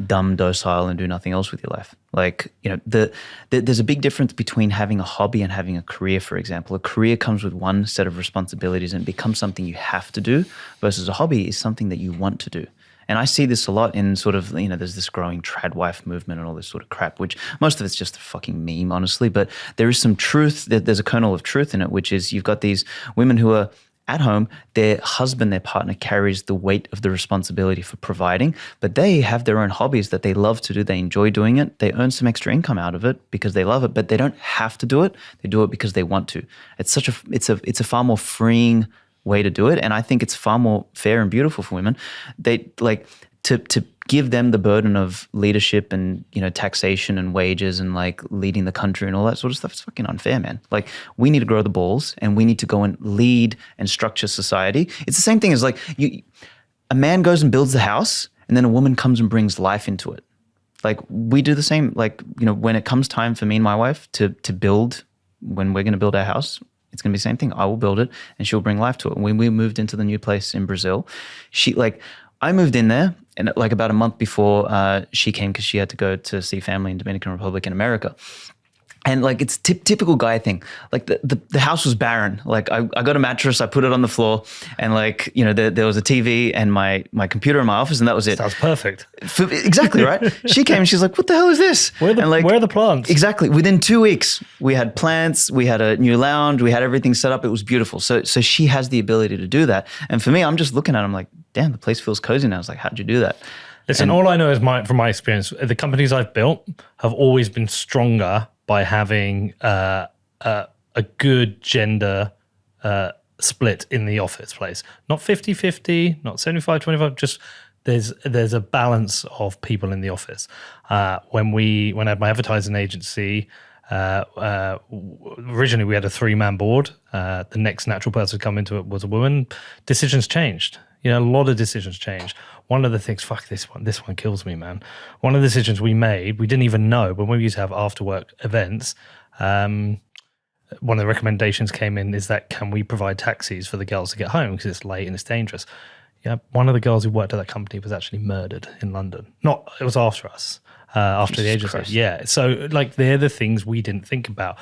dumb, docile, and do nothing else with your life. Like, there's a big difference between having a hobby and having a career, for example. A career comes with one set of responsibilities and it becomes something you have to do, versus a hobby is something that you want to do. And I see this a lot in sort of, there's this growing trad wife movement and all this sort of crap, which most of it's just a fucking meme, honestly. But there is some truth, there's a kernel of truth in it, which is you've got these women who are at home, their husband, their partner carries the weight of the responsibility for providing, but they have their own hobbies that they love to do. They enjoy doing it. They earn some extra income out of it because they love it, but they don't have to do it. They do it because they want to. It's a far more freeing way to do it. And I think it's far more fair and beautiful for women. They like to give them the burden of leadership and, taxation and wages and like leading the country and all that sort of stuff. It's fucking unfair, man. Like, we need to grow the balls and we need to go and lead and structure society. It's the same thing as like a man goes and builds the house and then a woman comes and brings life into it. Like, we do the same. Like, when it comes time for me and my wife to build, when we're going to build our house, it's going to be the same thing. I will build it and she'll bring life to it. When we moved into the new place in Brazil, I moved in there and like about a month before she came, because she had to go to see family in Dominican Republic and America. And like, it's typical guy thing. Like the house was barren. Like I got a mattress, I put it on the floor, and like, there was a TV and my computer in my office, and that was it. Sounds perfect. Exactly, right? She came and she's like, what the hell is this? Where are the plants? Exactly. Within 2 weeks, we had plants, we had a new lounge, we had everything set up. It was beautiful. So she has the ability to do that. And for me, I'm just looking at it, I'm like, damn, the place feels cozy now. I was like, how'd you do that? Listen, all I know is from my experience, the companies I've built have always been stronger by having a good gender split in the office place. Not 50-50, not 75-25, just there's a balance of people in the office. When I had my advertising agency, originally we had a 3-man board. The next natural person to come into it was a woman. Decisions changed. A lot of decisions changed. One of the things, this one kills me, man. One of the decisions we made, we didn't even know, but when we used to have after work events, one of the recommendations came in is that, can we provide taxis for the girls to get home because it's late and it's dangerous? Yeah, one of the girls who worked at that company was actually murdered in London. It was after us. after the age of 6. Yeah. So like they're the things we didn't think about.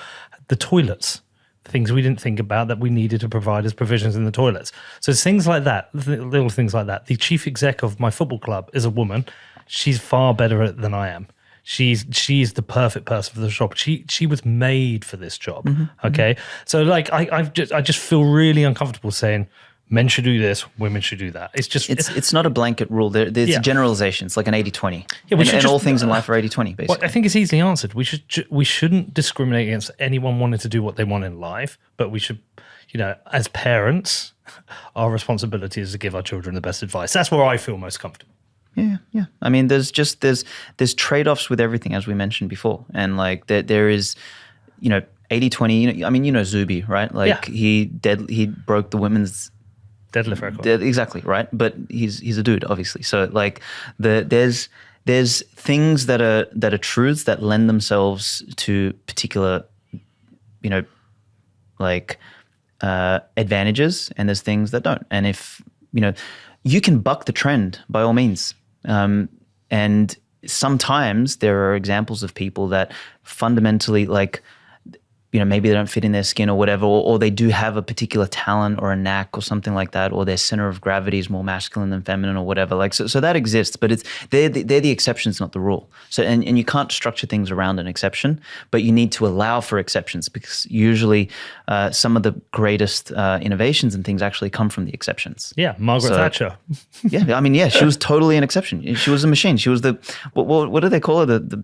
The toilets, things we didn't think about that we needed to provide as provisions in the toilets. So it's things like that, little things like that. The chief exec of my football club is a woman. She's far better at it than I am. She's the perfect person for the job. She was made for this job. Okay. So like I just feel really uncomfortable saying men should do this, women should do that. It's not a blanket rule. There's generalizations, like an 80-20. Yeah, and all things in life are 80-20, basically. Well, I think it's easily answered. We shouldn't discriminate against anyone wanting to do what they want in life, but we should, as parents, our responsibility is to give our children the best advice. That's where I feel most comfortable. Yeah. I mean, there's trade-offs with everything, as we mentioned before, and like there is, 80-20. I mean, Zuby, right? Like he broke the women's deadlift record. Exactly, right. But he's a dude, obviously. So like there's things that are truths that lend themselves to particular, advantages, and there's things that don't. And if you can buck the trend by all means. And sometimes there are examples of people that fundamentally maybe they don't fit in their skin or whatever, or they do have a particular talent or a knack or something like that, or their center of gravity is more masculine than feminine or whatever. So that exists, but they're the exceptions, not the rule. So and you can't structure things around an exception, but you need to allow for exceptions, because usually some of the greatest innovations and things actually come from the exceptions. Yeah, Margaret Thatcher. Yeah, I mean, she was totally an exception. She was a machine. She was what do they call her? The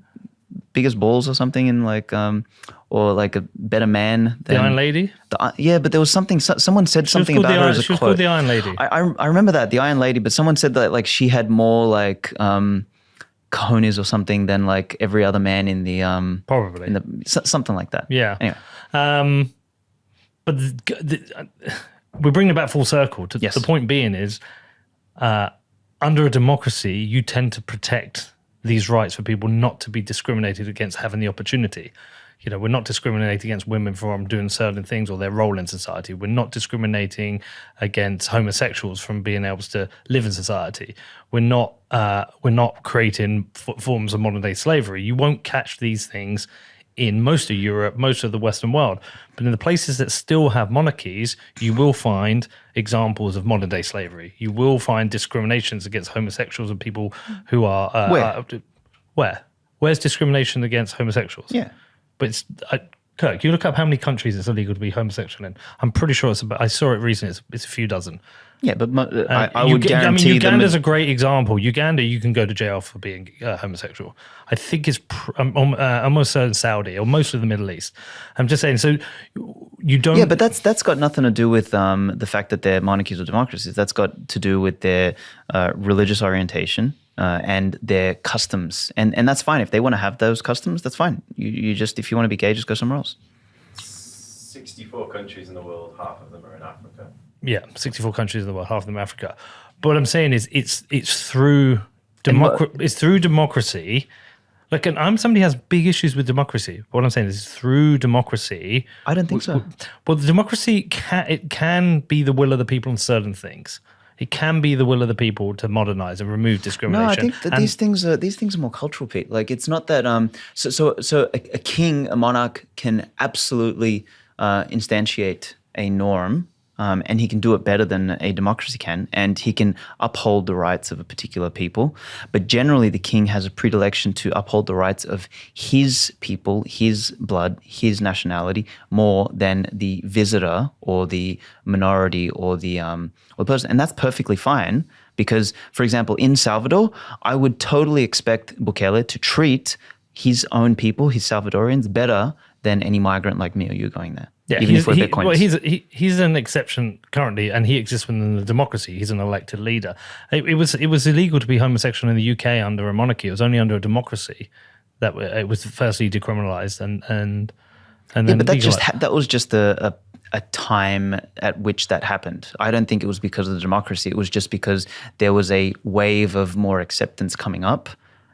biggest balls or something in or like a better man than the Iron Lady. But there was something. Someone said something about her as a quote. She was called the Iron Lady. I remember that, the Iron Lady. But someone said that she had more cojones or something than every other man in the probably in something like that. Yeah. Anyway, but we're bringing it back full circle. The point being is, under a democracy, you tend to protect these rights for people not to be discriminated against having the opportunity. We're not discriminating against women from doing certain things or their role in society. We're not discriminating against homosexuals from being able to live in society. We're not creating forms of modern day slavery. You won't catch these things in most of Europe, most of the Western world. But in the places that still have monarchies, you will find examples of modern day slavery. You will find discriminations against homosexuals and people who are... Where? Where's discrimination against homosexuals? Yeah. But Kirk, you look up how many countries it's illegal to be homosexual in. I'm pretty sure I saw it recently, it's a few dozen. Yeah, but I would guarantee Uganda's a great example. Uganda, you can go to jail for being homosexual. I think it's almost certain Saudi or most of the Middle East. I'm just saying, so you don't... Yeah, but that's got nothing to do with the fact that they're monarchies or democracies. That's got to do with their religious orientation and their customs. And that's fine. If they want to have those customs, that's fine. You just, if you want to be gay, just go somewhere else. 64 countries in the world, half of them are in Africa. Yeah, 64 countries in the world, half of them Africa. But what I'm saying is, it's through democracy. I'm somebody who has big issues with democracy. What I'm saying is, through democracy. I don't think so. Well, the democracy can be the will of the people on certain things. It can be the will of the people to modernize and remove discrimination. No, I think that these things are more cultural, Pete. It's not that. So a king, a monarch, can absolutely instantiate a norm. And he can do it better than a democracy can, and he can uphold the rights of a particular people. But generally, the king has a predilection to uphold the rights of his people, his blood, his nationality, more than the visitor or the minority or the person. And that's perfectly fine because, for example, in Salvador, I would totally expect Bukele to treat his own people, his Salvadorians, better than any migrant like me or you going there. Yeah, even if we're Bitcoiners. He's an exception currently, and he exists within the democracy. He's an elected leader. It was illegal to be homosexual in the UK under a monarchy. It was only under a democracy that it was firstly decriminalised and then. Yeah, but that was just a time at which that happened. I don't think it was because of the democracy. It was just because there was a wave of more acceptance coming up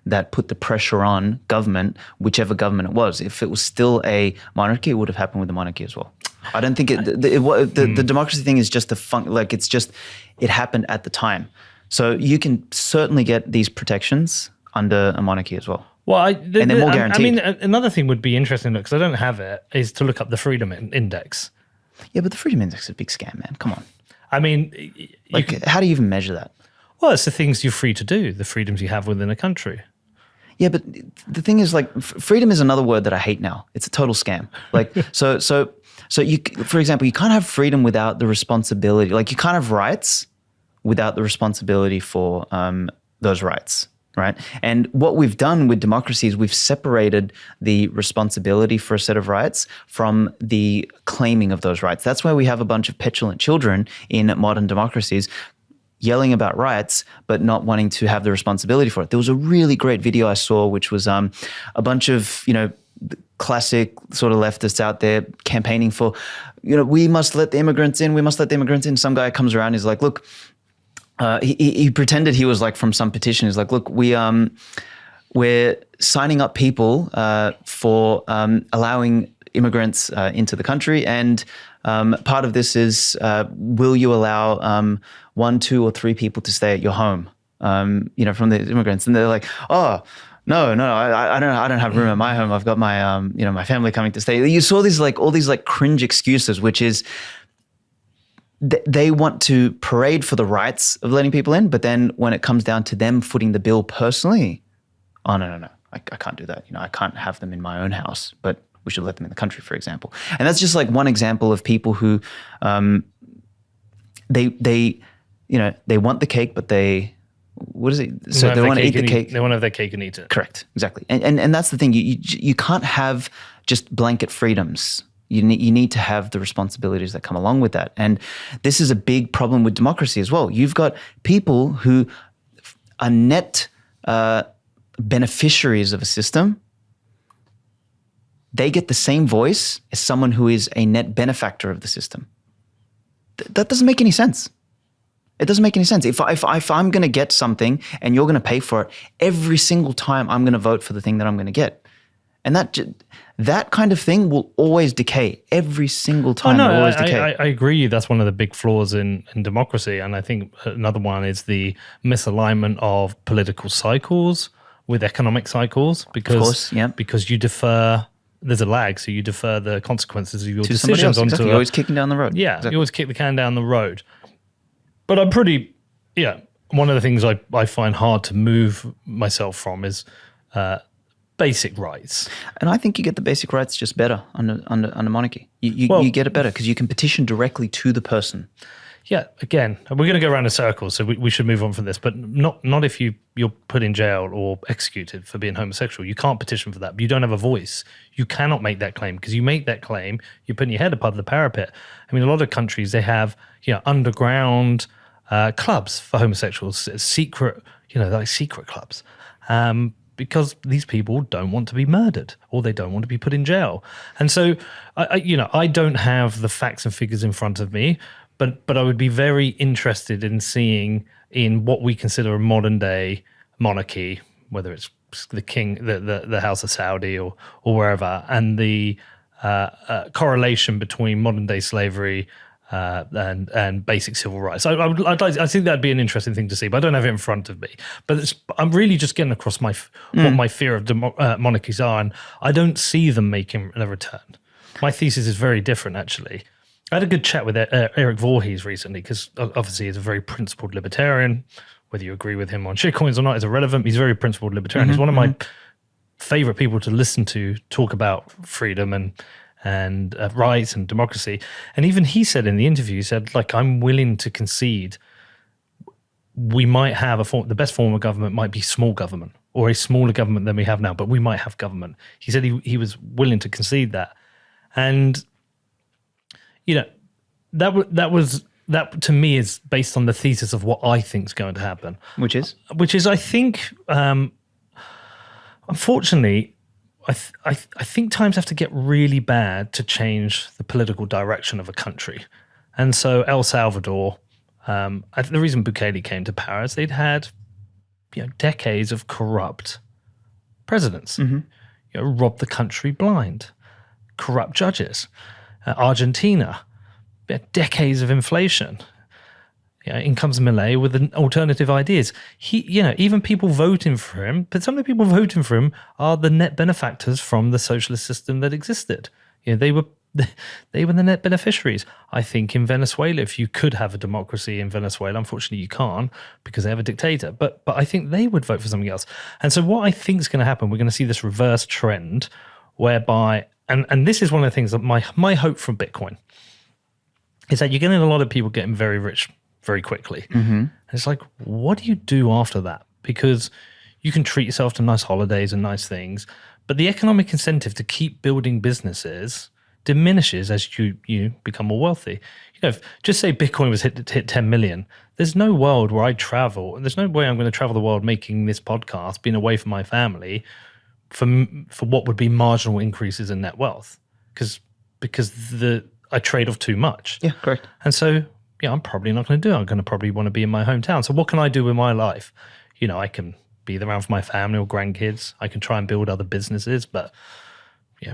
that put the pressure on government, whichever government it was. If it was still a monarchy, it would have happened with the monarchy as well. I don't think the democracy thing is just it happened at the time. So you can certainly get these protections under a monarchy as well. Well, and they're more guaranteed. I mean, another thing would be interesting, because I don't have it, is to look up the freedom index. Yeah, but the freedom index is a big scam, man. Come on. I mean, how do you even measure that? Well, it's the things you're free to do, the freedoms you have within a country. Yeah, but the thing is, like, freedom is another word that I hate now. It's a total scam. Like, so you, for example, you can't have freedom without the responsibility. Like, you can't have rights without the responsibility for those rights, right? And what we've done with democracy is we've separated the responsibility for a set of rights from the claiming of those rights. That's why we have a bunch of petulant children in modern democracies yelling about rights, but not wanting to have the responsibility for it. There was a really great video I saw, which was a bunch of, classic sort of leftists out there campaigning for, we must let the immigrants in, we must let the immigrants in. Some guy comes around, he's like, look, he pretended he was like from some petition. He's like, look, we're signing up people for allowing immigrants into the country, and part of this is, will you allow 1, 2, or 3 people to stay at your home, from the immigrants? And they're like, oh, no, I don't have room at my home. I've got my, my family coming to stay. You saw all these cringe excuses, which is they want to parade for the rights of letting people in, but then when it comes down to them footing the bill personally, oh, no, I can't do that. I can't have them in my own house, but we should let them in the country, for example. And that's just like one example of people who, they want the cake, but what is it? So they want to eat the cake. They want to have their cake and eat it. Correct, exactly. And that's the thing. You can't have just blanket freedoms. You need to have the responsibilities that come along with that. And this is a big problem with democracy as well. You've got people who are net beneficiaries of a system. They get the same voice as someone who is a net benefactor of the system. That doesn't make any sense. It doesn't make any sense. If I'm going to get something and you're going to pay for it, every single time I'm going to vote for the thing that I'm going to get. And that kind of thing will always decay. Every single time it will always decay. I agree. That's one of the big flaws in democracy. And I think another one is the misalignment of political cycles with economic cycles. Because, of course, yeah. Because you defer, there's a lag, so you defer the consequences of your to decisions onto exactly. You're always kicking down the road. Yeah, exactly. You always kick the can down the road. But I'm one of the things I find hard to move myself from is basic rights. And I think you get the basic rights just better under monarchy. You get it better because you can petition directly to the person. Yeah, again, we're going to go around in circles, so we should move on from this, but not if you're put in jail or executed for being homosexual. You can't petition for that. You don't have a voice. You cannot make that claim, because you make that claim, you're putting your head above the parapet. I mean, a lot of countries, they have underground clubs for homosexuals, secret, secret clubs, because these people don't want to be murdered or they don't want to be put in jail. And so, I don't have the facts and figures in front of me, but I would be very interested in seeing in what we consider a modern day monarchy, whether it's the king, the House of Saudi or wherever, and the correlation between modern day slavery and basic civil rights. I think that'd be an interesting thing to see, but I don't have it in front of me. But I'm really just getting across what my fear of monarchies are, and I don't see them making a return. My thesis is very different, actually. I had a good chat with Eric Voorhees recently, because obviously he's a very principled libertarian. Whether you agree with him on shitcoins or not is irrelevant. He's a very principled libertarian. He's one of my favorite people to listen to talk about freedom and rights and democracy. And even he said in the interview, he said, I'm willing to concede we might have the best form of government might be small government, or a smaller government than we have now, but we might have government. He said he was willing to concede that. And that to me is based on the thesis of what I think is going to happen. Which is I think, unfortunately, I think times have to get really bad to change the political direction of a country. And so El Salvador, the reason Bukele came to power is they'd had decades of corrupt presidents, robbed the country blind, corrupt judges. Argentina, decades of inflation. in comes Milei with an alternative ideas. Even people voting for him, but some of the people voting for him are the net benefactors from the socialist system that existed. They were the net beneficiaries. I think in Venezuela, if you could have a democracy in Venezuela, unfortunately you can't because they have a dictator. But I think they would vote for something else. And so what I think is going to happen, we're going to see this reverse trend whereby, and this is one of the things that my hope from Bitcoin is that you're getting a lot of people getting very rich very quickly. And it's like, what do you do after that? Because you can treat yourself to nice holidays and nice things, but the economic incentive to keep building businesses diminishes as you become more wealthy. Just say Bitcoin was hit 10 million. There's no world where I travel. There's no way I'm going to travel the world making this podcast, being away from my family, for what would be marginal increases in net wealth, because I trade off too much. Yeah, correct. And so I'm probably not going to do it. I'm going to probably want to be in my hometown. So what can I do with my life? I can be around for my family or grandkids. I can try and build other businesses, but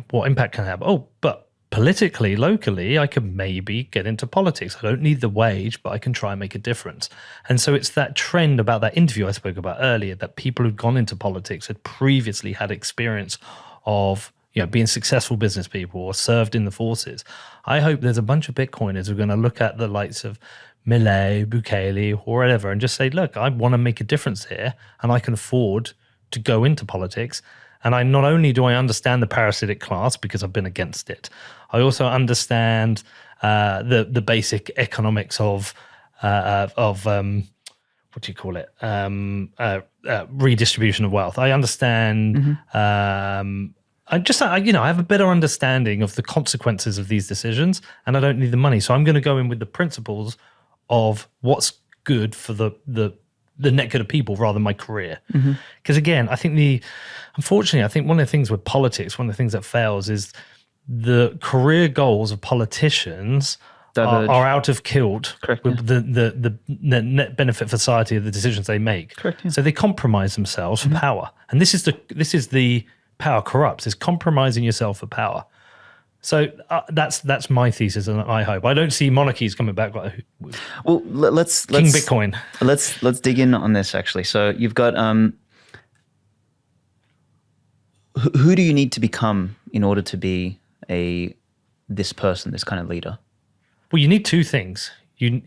what impact can I have? Oh, but politically, locally, I could maybe get into politics. I don't need the wage, but I can try and make a difference. And so it's that trend about that interview I spoke about earlier, that people who'd gone into politics had previously had experience of being successful business people or served in the forces. I hope there's a bunch of Bitcoiners who are going to look at the likes of Milei, Bukele, or whatever, and just say, look, I want to make a difference here, and I can afford to go into politics. And not only do I understand the parasitic class because I've been against it, I also understand the basic economics of what do you call it? Redistribution of wealth. I understand. I have a better understanding of the consequences of these decisions, and I don't need the money. So I'm going to go in with the principles of what's good for the net good of people rather than my career. Because again, unfortunately, I think one of the things with politics, one of the things that fails is the career goals of politicians are out of kilt with the net benefit for society of the decisions they make. Correct, yeah. So they compromise themselves for power. And this is the power corrupts, is compromising yourself for power. So that's my thesis, and I hope. I don't see monarchies coming back. Well, let's King Bitcoin. Let's dig in on this actually. So you've got who do you need to become in order to be this person, this kind of leader? Well, you need two things. You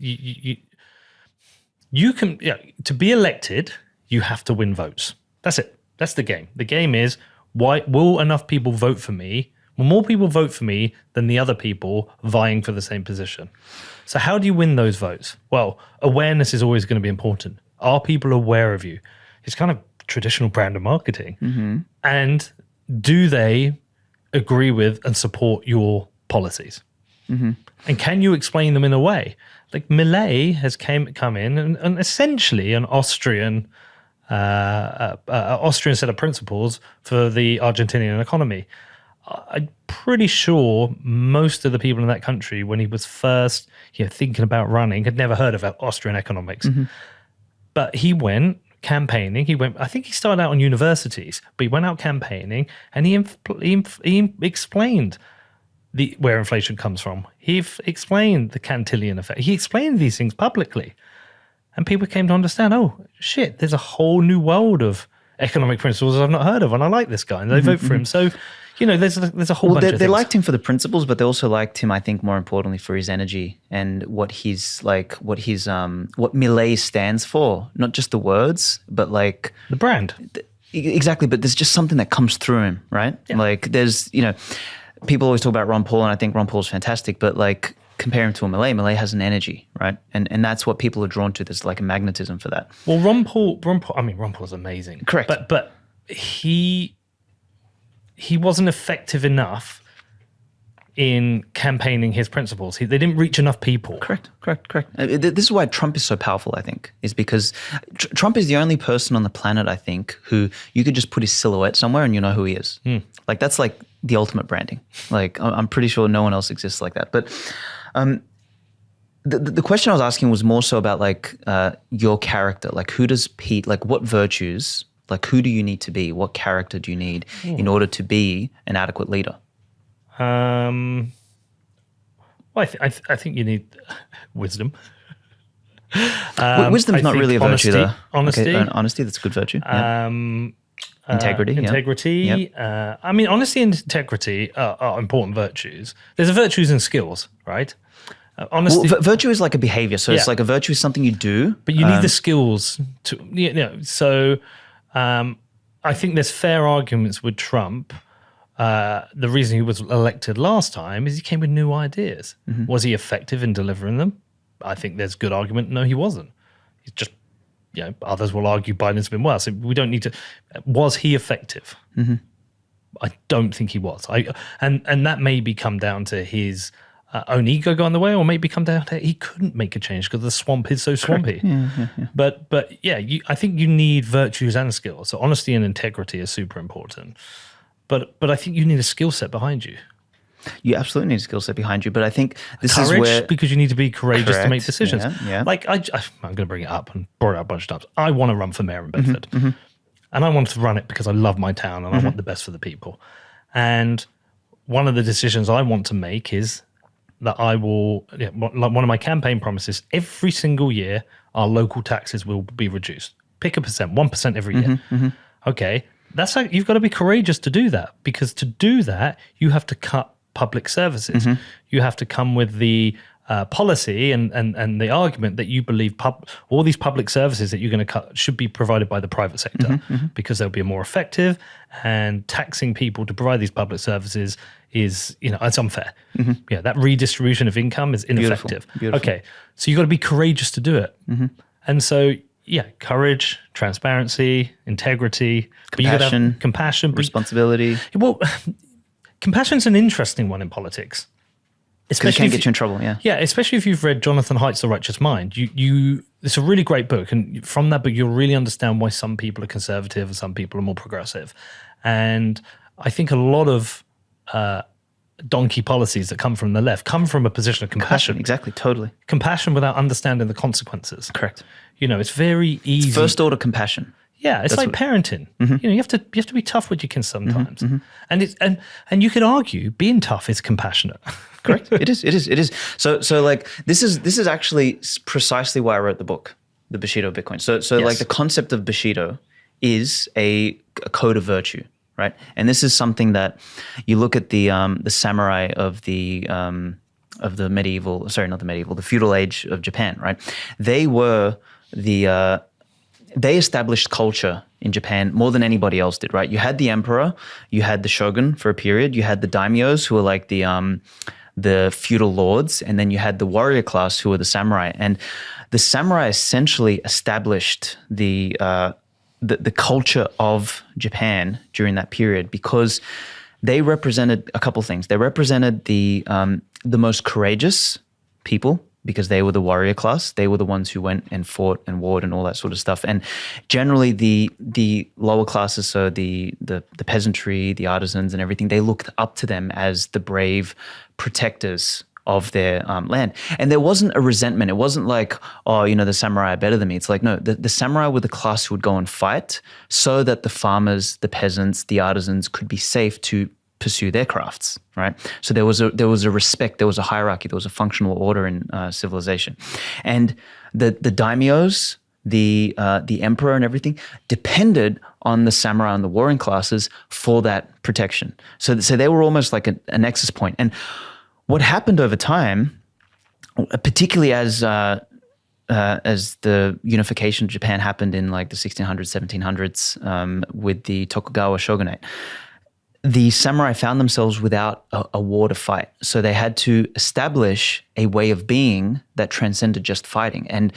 can to be elected, you have to win votes. That's it. That's the game. The game is, will enough people vote for me? Will more people vote for me than the other people vying for the same position? So how do you win those votes? Well, awareness is always going to be important. Are people aware of you? It's kind of traditional brand of marketing. And do they agree with and support your policies? And can you explain them in a way? Like Milei has come in and essentially an Austrian set of principles for the Argentinian economy. I'm pretty sure most of the people in that country, when he was first thinking about running, had never heard of Austrian economics. But he went campaigning. I think he started out on universities, but he went out campaigning and he explained where inflation comes from. He explained the Cantillon effect. He explained these things publicly. And people came to understand, oh, shit, there's a whole new world of economic principles I've not heard of, and I like this guy, and they vote for him. So, there's a whole bunch of things. They liked him for the principles, but they also liked him, I think, more importantly, for his energy and what Milei stands for. Not just the words, but like the brand. Exactly, but there's just something that comes through him, right? Yeah. Like there's, people always talk about Ron Paul, and I think Ron Paul's fantastic, but like compare him to a Milei has an energy, right? And that's what people are drawn to. There's like a magnetism for that. Well, Ron Paul's amazing. Correct. But he wasn't effective enough in campaigning his principles. They didn't reach enough people. Correct. This is why Trump is so powerful, I think, is because Trump is the only person on the planet, I think, who you could just put his silhouette somewhere and you know who he is. Like that's like the ultimate branding. Like I'm pretty sure no one else exists like that. But the question I was asking was more so about like your character. Like who does Pete, like what virtues, like who do you need to be? What character do you need in order to be an adequate leader? Well, I think you need wisdom. Wisdom's I not think really a virtue, though. Honesty. Okay, honesty, that's a good virtue. Yeah. Integrity. Integrity. Yep. I mean, honesty and integrity are important virtues. There's virtues and skills, right? Honesty. Well, virtue is like a behavior. So it's like a virtue is something you do. But you need the skills to, so I think there's fair arguments with Trump. The reason he was elected last time is he came with new ideas. Mm-hmm. Was he effective in delivering them? I think there's good argument. No, he wasn't. He's just, others will argue Biden's been worse. So we don't need to. Was he effective? Mm-hmm. I don't think he was. And that maybe come down to his own ego going the way, or maybe come down to he couldn't make a change because the swamp is so swampy. Yeah. But I think you need virtues and skills. So honesty and integrity is super important. But I think you need a skill set behind you. You absolutely need a skill set behind you. But I think this Courage, is where, because you need to be courageous to make decisions. Yeah. Like I'm going to bring it up and brought it up a bunch of times. I want to run for mayor in Bedford, and I want to run it because I love my town and I want the best for the people. And one of the decisions I want to make is that I will. One of my campaign promises: every single year, our local taxes will be reduced. Pick a percent, 1% every year. Okay, that's like you've got to be courageous to do that, because to do that you have to cut public services. You have to come with the policy and the argument that you believe all these public services that you're going to cut should be provided by the private sector because they'll be more effective, and taxing people to provide these public services is, it's unfair. Yeah, that redistribution of income is ineffective. Beautiful. Okay, so you've got to be courageous to do it. And so, courage, transparency, integrity, compassion, responsibility. Well, compassion's an interesting one in politics. Because it can get you in trouble, yeah. Yeah, especially if you've read Jonathan Haidt's The Righteous Mind. It's a really great book, and from that book you'll really understand why some people are conservative and some people are more progressive. And I think a lot of donkey policies that come from the left come from a position of compassion. Exactly, totally. Compassion without understanding the consequences. Correct. It's very easy. It's first order compassion. Yeah, it's like parenting. You have to be tough with your kids sometimes, and you could argue being tough is compassionate. Correct. It is. So like this is actually precisely why I wrote the book, The Bushido of Bitcoin. So like the concept of Bushido is a code of virtue, right? And this is something that you look at the samurai of the feudal age of Japan, right? They established culture in Japan more than anybody else did, right? You had the emperor, you had the shogun for a period, you had the daimyos who were like the feudal lords, and then you had the warrior class who were the samurai. And the samurai essentially established the culture of Japan during that period because they represented a couple things. They represented the most courageous people, because they were the warrior class. They were the ones who went and fought and warred and all that sort of stuff. And generally the lower classes, so the peasantry, the artisans and everything, they looked up to them as the brave protectors of their land. And there wasn't a resentment. It wasn't like, the samurai are better than me. It's like, no, the samurai were the class who would go and fight so that the farmers, the peasants, the artisans could be safe to pursue their crafts, right? So there was a respect, there was a hierarchy, there was a functional order in civilization, and the daimyos, the emperor, and everything depended on the samurai and the warring classes for that protection. So they were almost like a nexus point. And what happened over time, particularly as the unification of Japan happened in like the 1600s, 1700s with the Tokugawa shogunate, the samurai found themselves without a war to fight. So they had to establish a way of being that transcended just fighting. And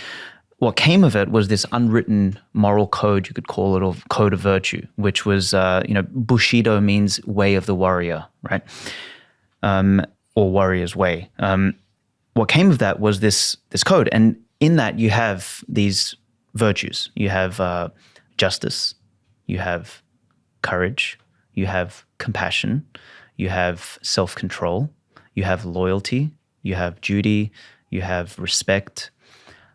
what came of it was this unwritten moral code, you could call it, or code of virtue, which was, Bushido means way of the warrior, right? Or warrior's way. What came of that was this code. And in that you have these virtues. You have justice, you have courage, you have compassion, you have self-control, you have loyalty, you have duty, you have respect,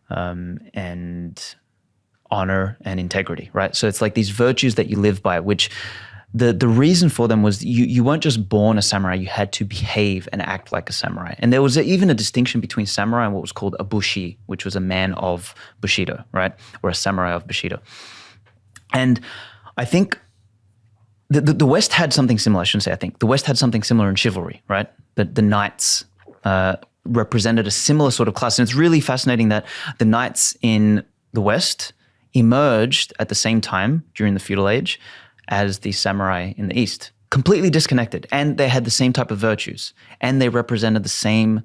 and honor and integrity, right? So it's like these virtues that you live by, which the reason for them was you weren't just born a samurai, you had to behave and act like a samurai. And there was even a distinction between samurai and what was called a bushi, which was a man of Bushido, right? Or a samurai of Bushido. And I think the West had something similar, I shouldn't say I think. The West had something similar in chivalry, right? The knights represented a similar sort of class. And it's really fascinating that the knights in the West emerged at the same time during the feudal age as the samurai in the East, completely disconnected. And they had the same type of virtues. And they represented the same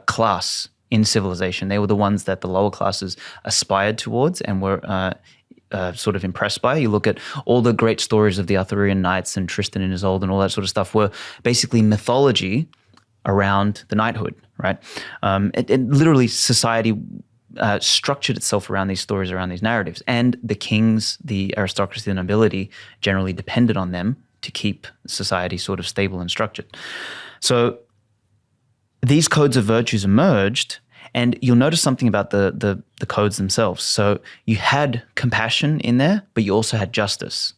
class in civilization. They were the ones that the lower classes aspired towards and were sort of impressed by. You look at all the great stories of the Arthurian knights and Tristan and Isolde and all that sort of stuff were basically mythology around the knighthood, right? It literally, society structured itself around these stories, around these narratives. And the kings, the aristocracy, the nobility generally depended on them to keep society sort of stable and structured. So these codes of virtues emerged, and you'll notice something about the codes themselves. So you had compassion in there, but you also had justice.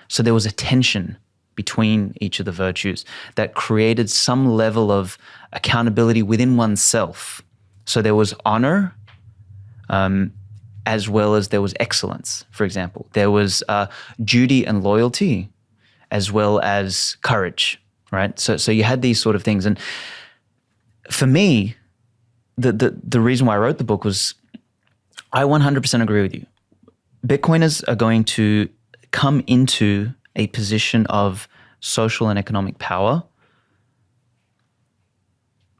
So there was a tension between each of the virtues that created some level of accountability within oneself. So there was honor, as well as there was excellence, for example. There was duty and loyalty, as well as courage, right? So you had these sort of things. And for me, the reason why I wrote the book was I 100% agree with you. Bitcoiners are going to come into a position of social and economic power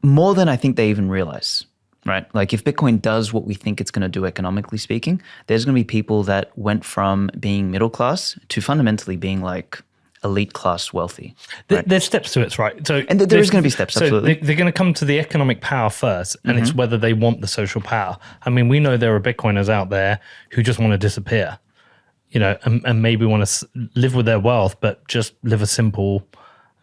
more than I think they even realize, right? Like if Bitcoin does what we think it's going to do economically speaking, there's going to be people that went from being middle class to fundamentally being like elite class wealthy. Right? There's steps to it, right? So, and there is going to be steps, absolutely. They're going to come to the economic power first, and it's whether they want the social power. I mean, we know there are Bitcoiners out there who just want to disappear, and maybe want to live with their wealth, but just live a simple,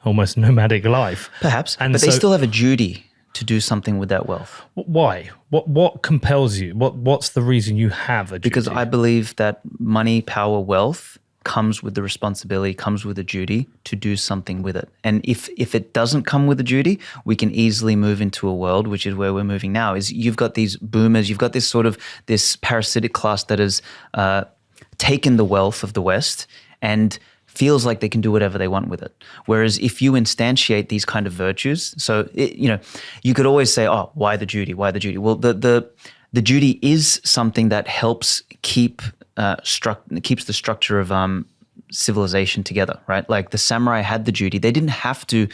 almost nomadic life. Perhaps, but they still have a duty to do something with that wealth. Why? What compels you? What's the reason you have a duty? Because I believe that money, power, wealth comes with the responsibility, comes with a duty to do something with it. And if it doesn't come with a duty, we can easily move into a world, which is where we're moving now, is you've got these boomers, you've got this sort of this parasitic class that has taken the wealth of the West and feels like they can do whatever they want with it. Whereas if you instantiate these kind of virtues, so you could always say, oh, why the duty? Why the duty? Well, the duty is something that helps keeps the structure of civilization together, right? Like the samurai had the duty. They didn't have to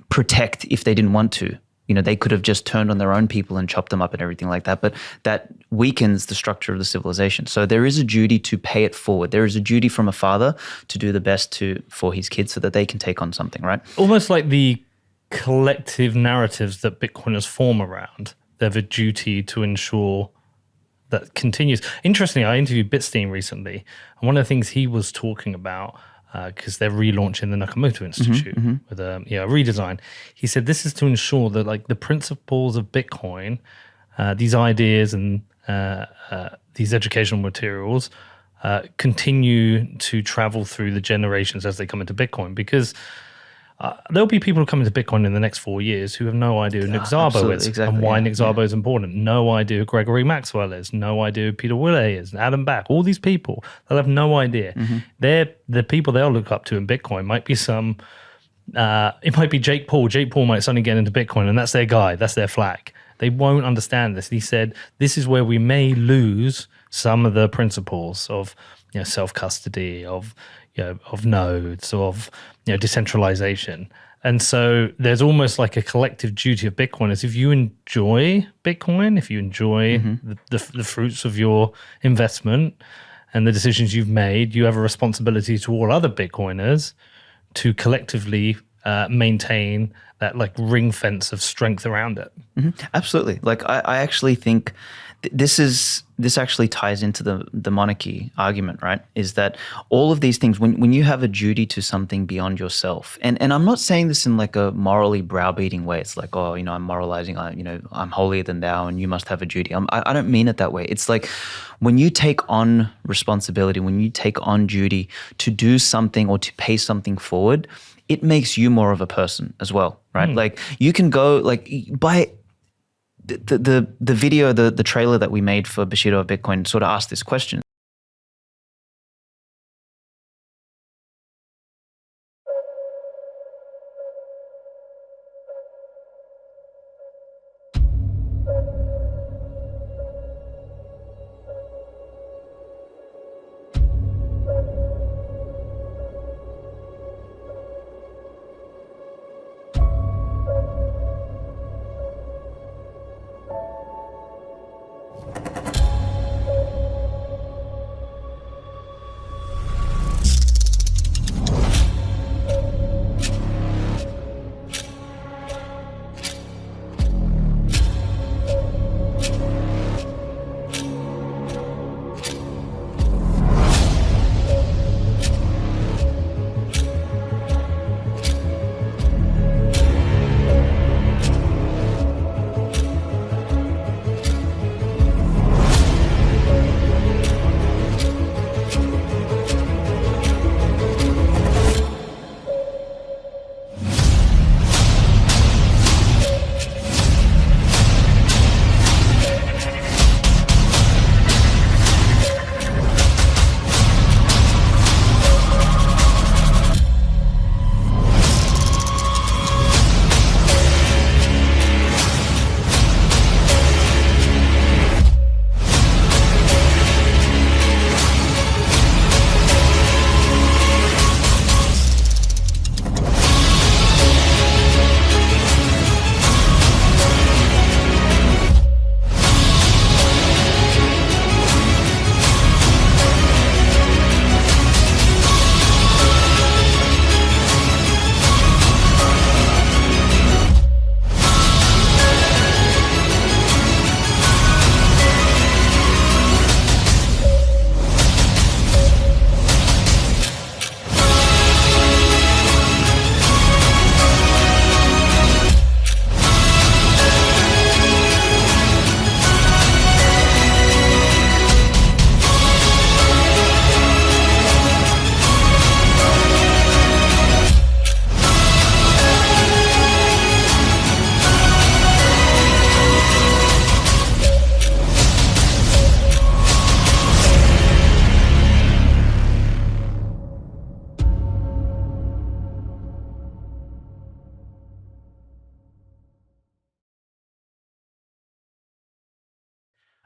protect if they didn't want to. They could have just turned on their own people and chopped them up and everything like that. But that weakens the structure of the civilization. So there is a duty to pay it forward. There is a duty from a father to do the best for his kids so that they can take on something, right? Almost like the collective narratives that Bitcoiners form around. They have a duty to ensure that continues. Interestingly, I interviewed Bitstein recently, and one of the things he was talking about, because they're relaunching the Nakamoto Institute with a redesign. He said this is to ensure that like the principles of Bitcoin, these ideas and these educational materials continue to travel through the generations as they come into Bitcoin, because there'll be people who come into Bitcoin in the next 4 years who have no idea who Nick Szabo is and why Nick Szabo is important. No idea who Gregory Maxwell is. No idea who Peter Willey is. Adam Back. All these people, they'll have no idea. They're the people they'll look up to in Bitcoin. Might be it might be Jake Paul. Jake Paul might suddenly get into Bitcoin, and that's their guy. That's their flag. They won't understand this. He said this is where we may lose some of the principles of self-custody, of nodes, of decentralization. And so there's almost like a collective duty of Bitcoiners. If you enjoy Bitcoin, if you enjoy the fruits of your investment and the decisions you've made, you have a responsibility to all other Bitcoiners to collectively maintain that like ring fence of strength around it. Absolutely. Like I actually think this actually ties into the monarchy argument, right? Is that all of these things, when you have a duty to something beyond yourself, and I'm not saying this in like a morally browbeating way. It's like, oh, I'm moralizing, I'm holier than thou, and you must have a duty. I don't mean it that way. It's like when you take on responsibility, when you take on duty to do something or to pay something forward, it makes you more of a person as well, right? Like you can go like by the video, the trailer that we made for Bushido of Bitcoin sort of asked this question.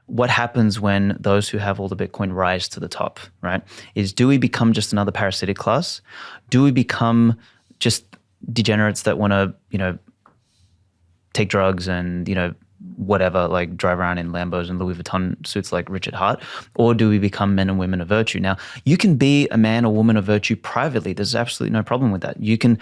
What happens when those who have all the Bitcoin rise to the top, right? Is do we become just another parasitic class? Do we become just degenerates that want to, take drugs and, whatever, like drive around in Lambos and Louis Vuitton suits like Richard Hart? Or do we become men and women of virtue? Now, you can be a man or woman of virtue privately. There's absolutely no problem with that. You can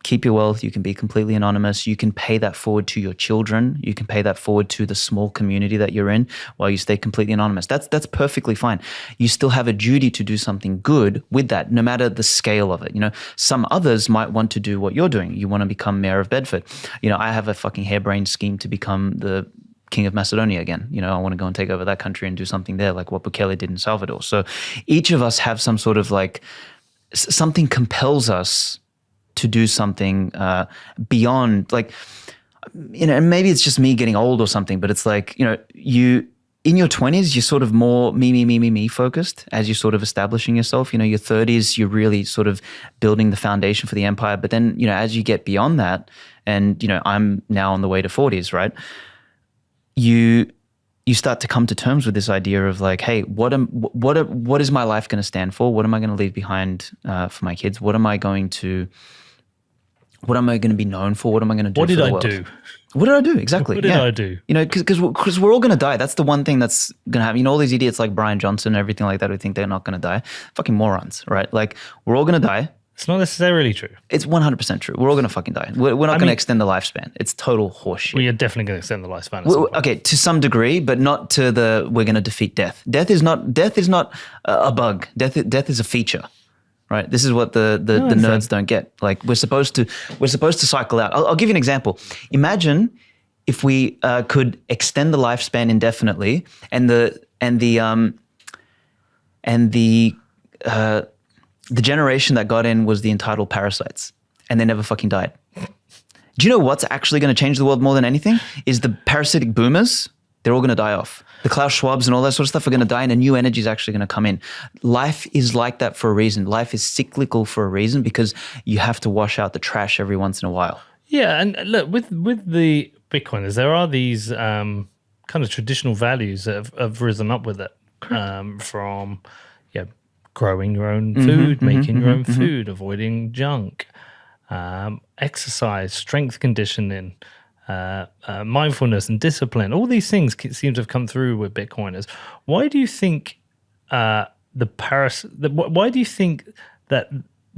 keep your wealth. You can be completely anonymous. You can pay that forward to your children. You can pay that forward to the small community that you're in while you stay completely anonymous. That's perfectly fine. You still have a duty to do something good with that, no matter the scale of it. Some others might want to do what you're doing. You want to become mayor of Bedford. I have a fucking harebrained scheme to become the King of Macedonia again. I want to go and take over that country and do something there, like what Bukele did in Salvador. So each of us have some sort of like something compels us to do something beyond, like, and maybe it's just me getting old or something, but it's like, you in your 20s, you're sort of more me focused as you're sort of establishing yourself. Your 30s, you're really sort of building the foundation for the empire. But then, as you get beyond that, and, I'm now on the way to 40s, right? You start to come to terms with this idea of like, hey, what is my life going to stand for? What am I going to leave behind for my kids? What am I going to be known for? What am I going to do for the world? What did I do? Exactly. What did I do? Because we're all going to die. That's the one thing that's going to happen. All these idiots like Brian Johnson and everything like that who think they're not going to die. Fucking morons, right? Like, we're all going to die. It's not necessarily true. It's 100% true. We're all going to fucking die. We're not going to extend the lifespan. It's total horseshit. We are definitely going to extend the lifespan. At some point. Okay, to some degree, but not to the we're going to defeat death. Death is not a bug. Death is a feature, right? This is what the nerds don't get. Like we're supposed to cycle out. I'll give you an example. Imagine if we could extend the lifespan indefinitely, and the generation that got in was the entitled parasites, and they never fucking died. Do you know what's actually going to change the world more than anything? Is the parasitic boomers. They're all going to die off. The Klaus Schwabs and all that sort of stuff are going to die, and a new energy is actually going to come in. Life is like that for a reason. Life is cyclical for a reason, because you have to wash out the trash every once in a while. Yeah, and look, with the Bitcoiners, there are these kind of traditional values that have risen up with it, from growing your own food, making your own food, avoiding junk, exercise, strength conditioning, mindfulness and discipline. All these things seem to have come through with Bitcoiners. Why do you think why do you think that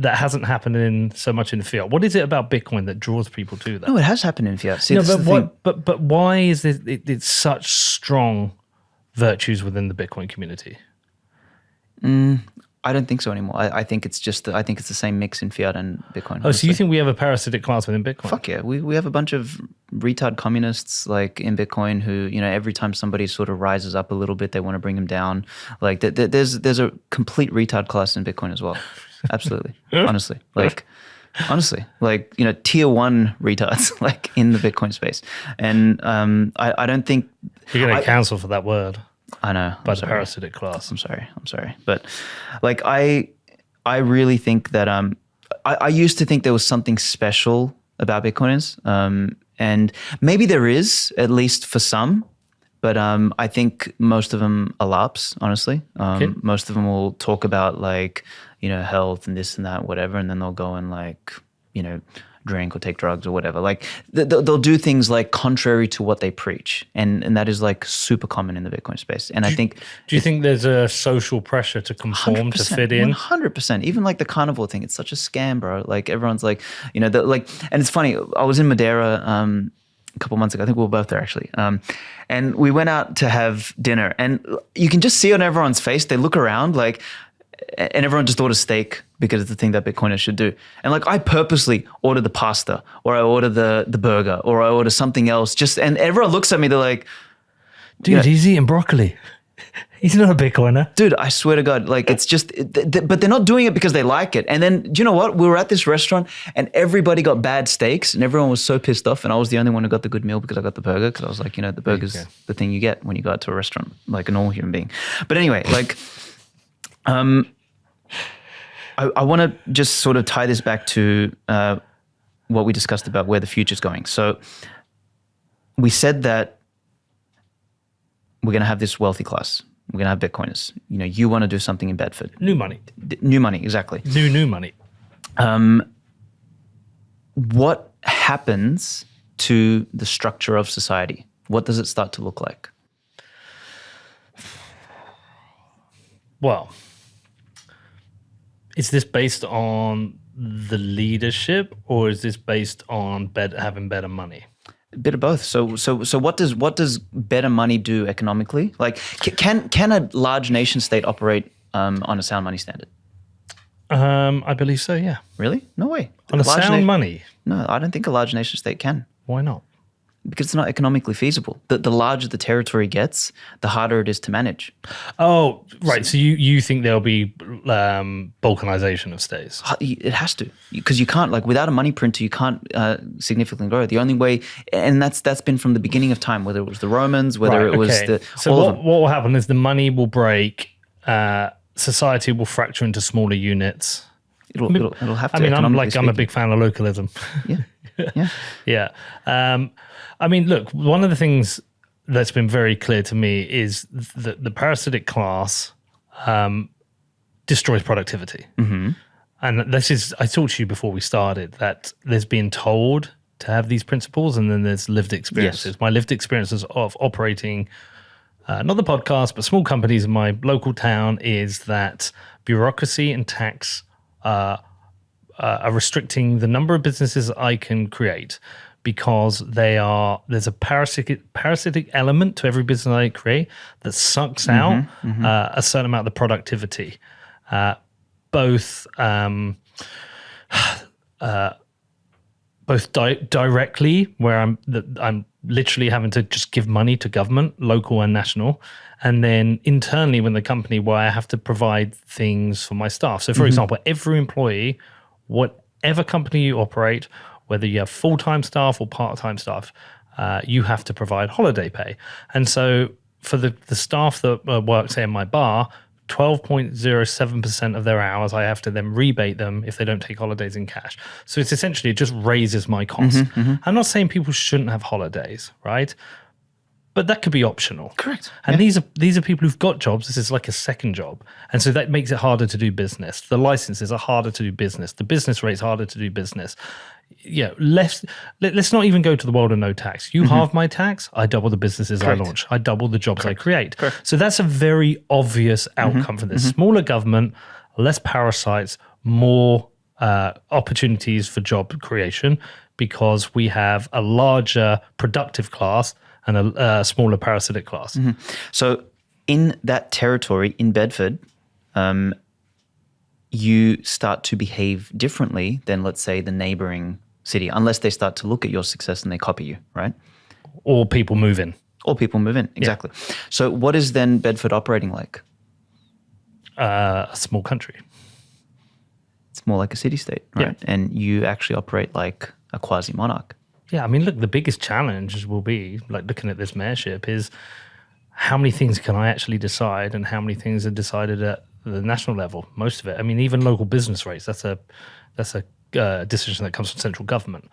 hasn't happened in so much in fiat? What is it about Bitcoin that draws people to that? No, it has happened in fiat. See, but why is it's such strong virtues within the Bitcoin community? I don't think so anymore. I think it's the same mix in fiat and Bitcoin. Oh, so you think we have a parasitic class within Bitcoin? Fuck yeah. We have a bunch of retard communists like in Bitcoin who, every time somebody sort of rises up a little bit, they want to bring them down. Like there's a complete retard class in Bitcoin as well. Absolutely. Honestly. Tier 1 retards like in the Bitcoin space. And I don't think you're going to cancel for that word. I know. By the parasitic class. I'm sorry. But like I really think that I used to think there was something special about Bitcoiners. And maybe there is, at least for some, but I think most of them are LARPs, honestly. Okay. Most of them will talk about health and this and that, whatever, and then they'll go and drink or take drugs or whatever. Like they'll do things like contrary to what they preach, and that is like super common in the Bitcoin space. And do you think there's a social pressure to conform, to fit in? 100%. Even like the carnival thing, it's such a scam, bro. Like everyone's like, and it's funny. I was in Madeira a couple months ago. I think we were both there actually. And we went out to have dinner, and you can just see on everyone's face, they look around and everyone just orders steak because it's the thing that Bitcoiners should do. And I purposely order the pasta, or I order the burger, or I order something else. And everyone looks at me, they're like, dude, he's eating broccoli. He's not a Bitcoiner. Dude, I swear to God, it's just, but they're not doing it because they like it. And then, do you know what? We were at this restaurant and everybody got bad steaks and everyone was so pissed off. And I was the only one who got the good meal because I got the burger. Because I was like, the burger's the thing you get when you go out to a restaurant, like a normal human being. But anyway, I want to just sort of tie this back to what we discussed about where the future's going. So we said that we're going to have this wealthy class. We're going to have Bitcoiners. You want to do something in Bedford. New money. New money, exactly. New money. What happens to the structure of society? What does it start to look like? Well, is this based on the leadership, or is this based on having better money? A bit of both. So what does better money do economically? Like, can a large nation state operate on a sound money standard? I believe so. Yeah. Really? No way. On a sound money? No, I don't think a large nation state can. Why not? Because it's not economically feasible. The larger the territory gets, the harder it is to manage. Oh, right. So you think there'll be balkanization of states? It has to, because you can't, without a money printer, you can't significally grow. The only way, and that's been from the beginning of time, whether it was the Romans, whether it was the... So what will happen is the money will break, society will fracture into smaller units. It'll have to. I'm a big fan of localism. Yeah. Yeah. Look, one of the things that's been very clear to me is that the parasitic class destroys productivity. Mm-hmm. And this is, I talked to you before we started, that there's been told to have these principles, and then there's lived experiences. Yes. My lived experiences of operating, not the podcast, but small companies in my local town, is that bureaucracy and tax are restricting the number of businesses I can create because there's a parasitic element to every business I create that sucks out a certain amount of the productivity, both directly, where I'm literally having to just give money to government, local and national, and then internally within the company where I have to provide things for my staff. So, for example, every employee, whatever company you operate, whether you have full-time staff or part-time staff, you have to provide holiday pay. And so for the staff that work, say, in my bar, 12.07% of their hours, I have to then rebate them if they don't take holidays in cash. So it's essentially, it just raises my cost. I'm not saying people shouldn't have holidays, right? But that could be optional. Correct. And these are people who've got jobs. This is like a second job. And so that makes it harder to do business. The licenses are harder to do business. The business rate's harder to do business. Yeah, let's not even go to the world of no tax. You halve my tax, I double the businesses I launch. I double the jobs I create. So that's a very obvious outcome from this. Smaller government, less parasites, more opportunities for job creation because we have a larger productive class and a smaller parasitic class. So in that territory, in Bedford, you start to behave differently than, let's say, the neighboring city, unless they start to look at your success and they copy you, right? Or people move in. Exactly. So what is then Bedford operating like? A small country. It's more like a city-state, right? Yeah. And you actually operate like a quasi-monarch. Yeah, I mean, look, the biggest challenge will be, like looking at this mayorship, is how many things can I actually decide and how many things are decided at the national level? Most of it. I mean, even local business rates, that's a decision that comes from central government.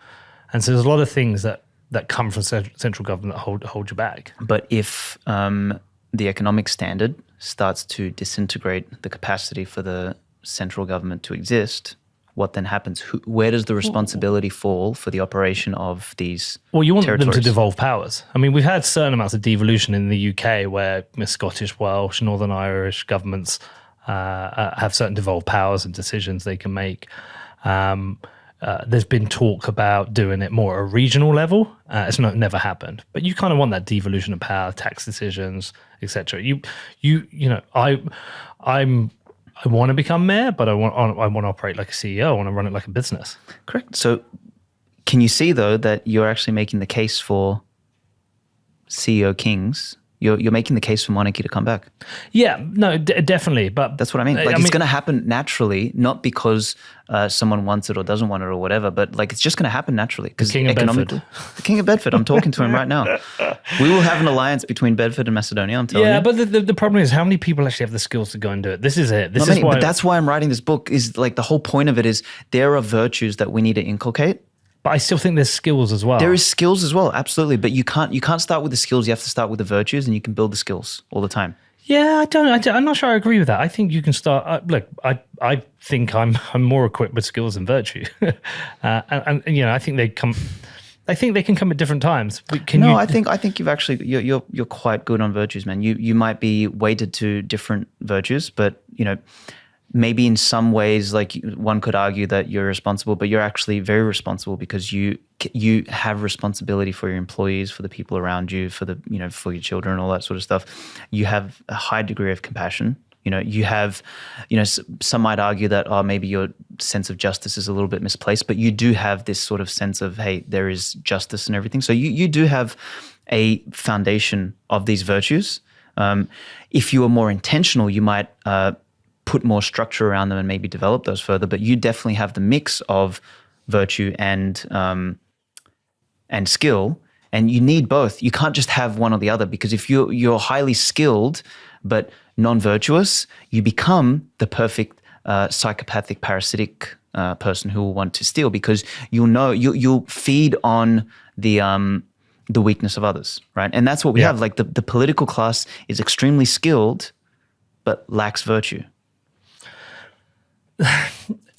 And so there's a lot of things that come from central government that hold you back. But if the economic standard starts to disintegrate the capacity for the central government to exist, what then happens? Where does the responsibility fall for the operation of these Well, you want territories? them to devolve powers. I mean, we've had certain amounts of devolution in the UK where Scottish, Welsh, Northern Irish governments have certain devolved powers and decisions they can make. There's been talk about doing it more at a regional level. It's never happened. But you kind of want that devolution of power, tax decisions, etc. I want to become mayor, but I want to operate like a CEO. I want to run it like a business. Correct. So can you see, though, that you're actually making the case for CEO kings? You're making the case for monarchy to come back. Yeah, no, definitely. But that's what I mean. Like, it's going to happen naturally, not because someone wants it or doesn't want it or whatever, but like it's just going to happen naturally. Because King of Bedford. The King of Bedford. I'm talking to him right now. We will have an alliance between Bedford and Macedonia, I'm telling you. Yeah, but the problem is how many people actually have the skills to go and do it? This is it. But that's why I'm writing this book. Is like the whole point of it is there are virtues that we need to inculcate. But I still think there's skills as well. There is skills as well, absolutely. But you can't start with the skills. You have to start with the virtues, and you can build the skills all the time. Yeah, I'm not sure I agree with that. I think you can start. Look, I think I'm more equipped with skills than virtue, and I think they come. I think they can come at different times. I think you've actually you're quite good on virtues, man. You might be weighted to different virtues, but maybe in some ways, like one could argue that you're responsible, but you're actually very responsible because you have responsibility for your employees, for the people around you, for for your children, all that sort of stuff. You have a high degree of compassion. You have, some might argue that, maybe your sense of justice is a little bit misplaced, but you do have this sort of sense of, hey, there is justice and everything. So you do have a foundation of these virtues. If you are more intentional, you might put more structure around them and maybe develop those further. But you definitely have the mix of virtue and skill, and you need both. You can't just have one or the other, because if you're highly skilled but non-virtuous, you become the perfect psychopathic, parasitic person who will want to steal, because you'll feed on the weakness of others, right? And that's what we have. Like the political class is extremely skilled but lacks virtue.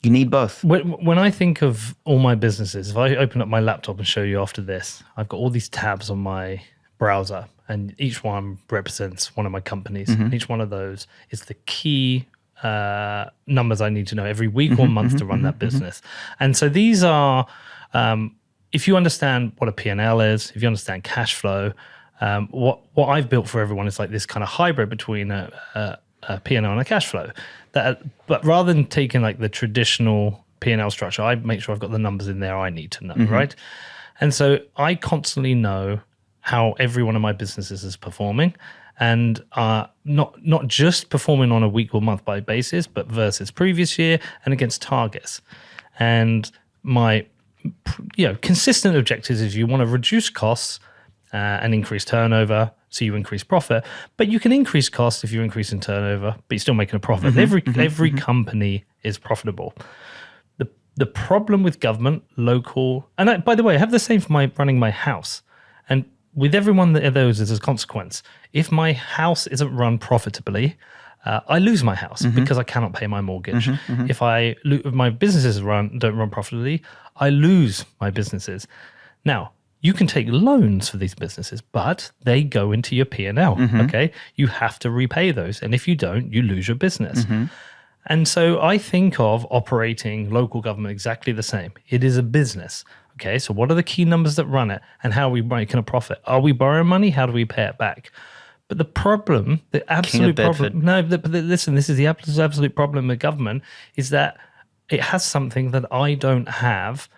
You need both. When I think of all my businesses, if I open up my laptop and show you after this, I've got all these tabs on my browser, and each one represents one of my companies. And each one of those is the key numbers I need to know every week or month to run that business. And so these are, if you understand what a P&L is, if you understand cash flow, what I've built for everyone is like this kind of hybrid between a P&L and a cash flow. But rather than taking like the traditional P&L structure, I make sure I've got the numbers in there I need to know, right? And so I constantly know how every one of my businesses is performing, and not just performing on a week or month by basis, but versus previous year and against targets. And my consistent objectives is you want to reduce costs and increase turnover, so you increase profit. But you can increase costs if you increase in turnover, but you're still making a profit. Every company is profitable. The problem with government, local, and by the way, I have the same for running my house. And with every one of those is a consequence. If my house isn't run profitably, I lose my house because I cannot pay my mortgage. If my businesses don't run profitably, I lose my businesses. Now, you can take loans for these businesses, but they go into your P&L, okay? You have to repay those. And if you don't, you lose your business. And so I think of operating local government exactly the same. It is a business. Okay, so what are the key numbers that run it, and how are we making a profit? Are we borrowing money? How do we pay it back? But the problem, the absolute problem, listen, this is the absolute problem with government, is that it has something that I don't have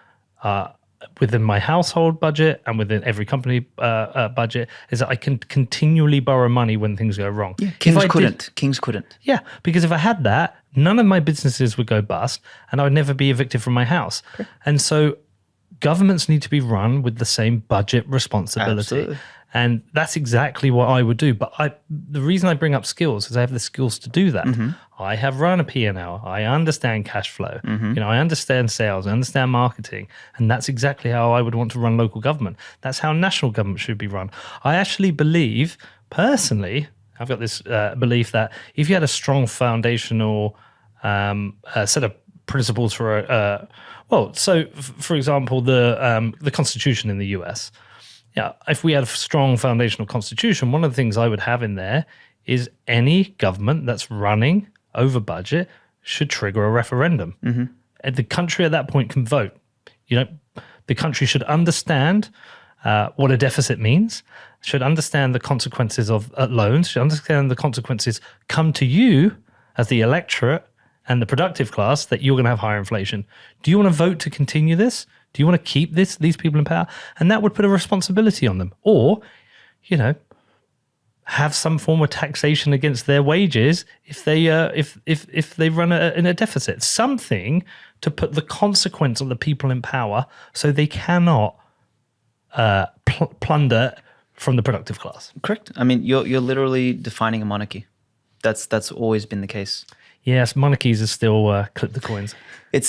within my household budget and within every company budget, is that I can continually borrow money when things go wrong. Yeah, Kings couldn't. Yeah, because if I had that, none of my businesses would go bust, and I would never be evicted from my house. Okay. And so governments need to be run with the same budget responsibility. Absolutely. And that's exactly what I would do. But the reason I bring up skills is I have the skills to do that. I have run a P&L. I understand cash flow. I understand sales. I understand marketing. And that's exactly how I would want to run local government. That's how national government should be run. I actually believe, personally, I've got this belief that if you had a strong foundational set of principles for for example, the Constitution in the US. Yeah, if we had a strong foundational constitution, one of the things I would have in there is any government that's running over budget should trigger a referendum. And the country at that point can vote. The country should understand what a deficit means, should understand the consequences of loans, should understand the consequences come to you as the electorate and the productive class that you're going to have higher inflation. Do you want to vote to continue this? Do you want to keep these people in power? And that would put a responsibility on them. Or, have some form of taxation against their wages if they run in a deficit. Something to put the consequence on the people in power so they cannot plunder from the productive class. Correct. I mean, you're literally defining a monarchy. That's always been the case. Yes, monarchies are still clip the coins. They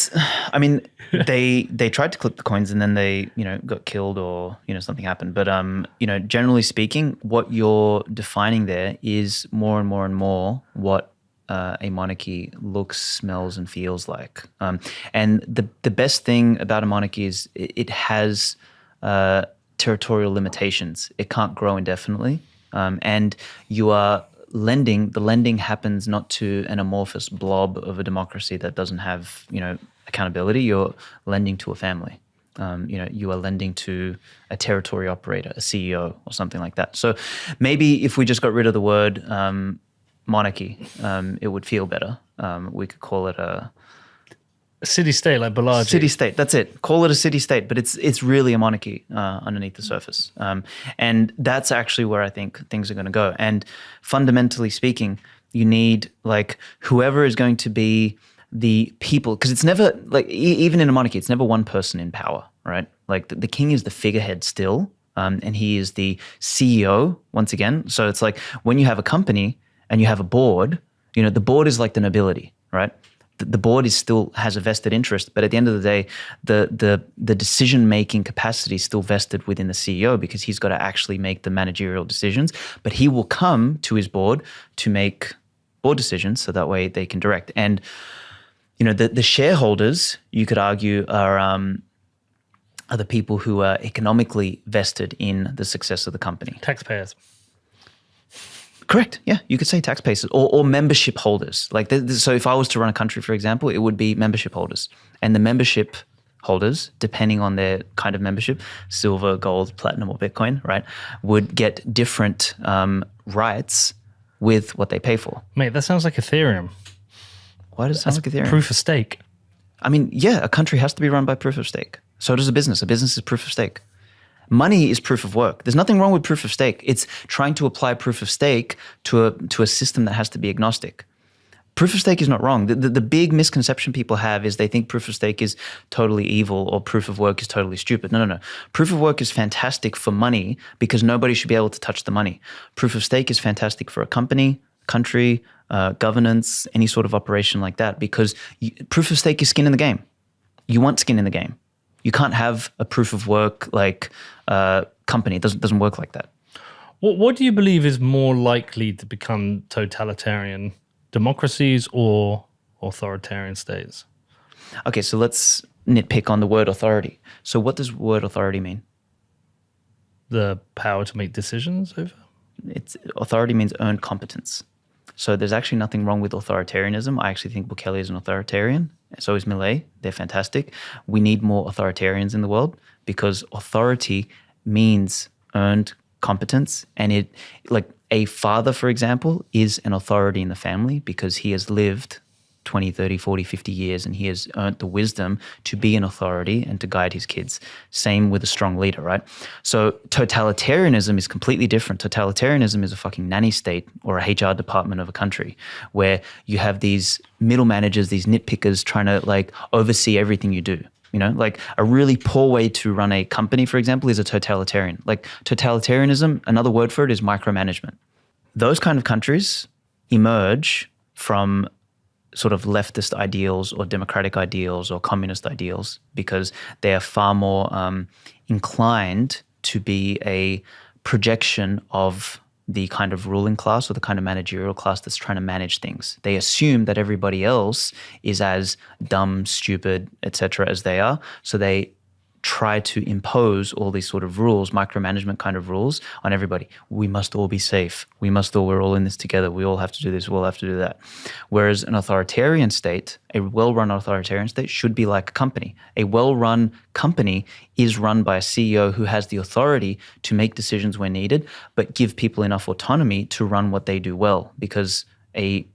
tried to clip the coins and then they, got killed or, something happened. But, generally speaking, what you're defining there is more and more and more what a monarchy looks, smells, and feels like. And the best thing about a monarchy is it has territorial limitations. It can't grow indefinitely. And you are the lending happens not to an amorphous blob of a democracy that doesn't have, accountability. You're lending to a family. You are lending to a territory operator, a CEO or something like that. So maybe if we just got rid of the word monarchy, it would feel better. We could call it a city-state, like Balaji. City-state, that's it. Call it a city-state, but it's really a monarchy underneath the surface. And that's actually where I think things are going to go. And fundamentally speaking, you need whoever is going to be the people, because it's never even in a monarchy, it's never one person in power, right? The king is the figurehead still, and he is the CEO once again. So it's like when you have a company and you have a board, the board is like the nobility, right? The board still has a vested interest, but at the end of the day, the decision-making capacity is still vested within the CEO because he's got to actually make the managerial decisions, but he will come to his board to make board decisions so that way they can direct. And, the shareholders, you could argue, are the people who are economically vested in the success of the company. Taxpayers. Correct. Yeah, you could say taxpayers or membership holders. Like, so if I was to run a country, for example, it would be membership holders, and the membership holders, depending on their kind of membership, silver, gold, platinum, or Bitcoin, right, would get different rights with what they pay for. Mate, that sounds like Ethereum. Why does it sound like Ethereum? Proof of stake. I mean, yeah, a country has to be run by proof of stake. So does a business. A business is proof of stake. Money is proof of work. There's nothing wrong with proof of stake. It's trying to apply proof of stake to a system that has to be agnostic. Proof of stake is not wrong. The big misconception people have is they think proof of stake is totally evil or proof of work is totally stupid. No. Proof of work is fantastic for money because nobody should be able to touch the money. Proof of stake is fantastic for a company, country, governance, any sort of operation like that, because proof of stake is skin in the game. You want skin in the game. You can't have a proof of work like company. It doesn't work like that. What do you believe is more likely to become totalitarian democracies or authoritarian states? Okay, so let's nitpick on the word authority. So what does word authority mean? The power to make decisions over? Authority means earned competence. So there's actually nothing wrong with authoritarianism. I actually think Bukele is an authoritarian. So is Milei. They're fantastic. We need more authoritarians in the world because authority means earned competence. And it, like a father, for example, is an authority in the family because he has lived 20, 30, 40, 50 years and he has earned the wisdom to be an authority and to guide his kids. Same with a strong leader, right? So totalitarianism is completely different. Totalitarianism is a fucking nanny state or a HR department of a country where you have these middle managers, these nitpickers trying to like oversee everything you do. You know, like a really poor way to run a company, for example, is a totalitarian. Like totalitarianism, another word for it is micromanagement. Those kind of countries emerge from sort of leftist ideals or democratic ideals or communist ideals because they are far more inclined to be a projection of the kind of ruling class or the kind of managerial class that's trying to manage things. They assume that everybody else is as dumb, stupid, etc. as they are. So they try to impose all these sort of rules, micromanagement kind of rules on everybody. We must all be safe. We're all in this together. We all have to do this. We all have to do that. Whereas an authoritarian state, a well-run authoritarian state should be like a company. A well-run company is run by a CEO who has the authority to make decisions where needed, but give people enough autonomy to run what they do well because a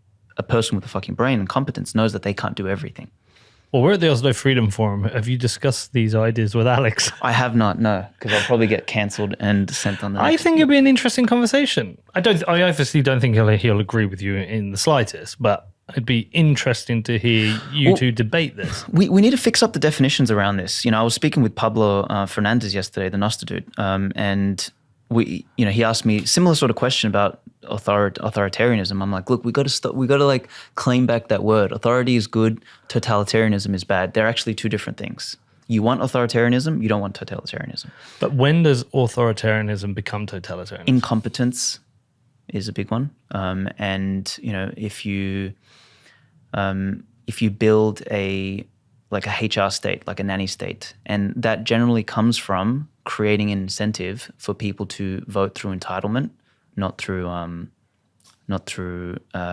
person with a fucking brain and competence knows that they can't do everything. Well, we're at the Oslo Freedom Forum. Have you discussed these ideas with Aleks? I have not, no, because I'll probably get cancelled and sent on the next. I think it'd be an interesting conversation. I obviously don't think he'll agree with you in the slightest, but it'd be interesting to hear you two debate this. We need to fix up the definitions around this. You know, I was speaking with Pablo Fernandez yesterday, the Nosta dude, and he asked me similar sort of question about authoritarianism. I'm like, look, we got to like claim back that word. Authority is good, totalitarianism is bad. They're actually two different things. You want authoritarianism, you don't want totalitarianism. But when does authoritarianism become totalitarianism? Incompetence is a big one. And you know, if you build a HR state, like a nanny state, and that generally comes from creating an incentive for people to vote through entitlement, not through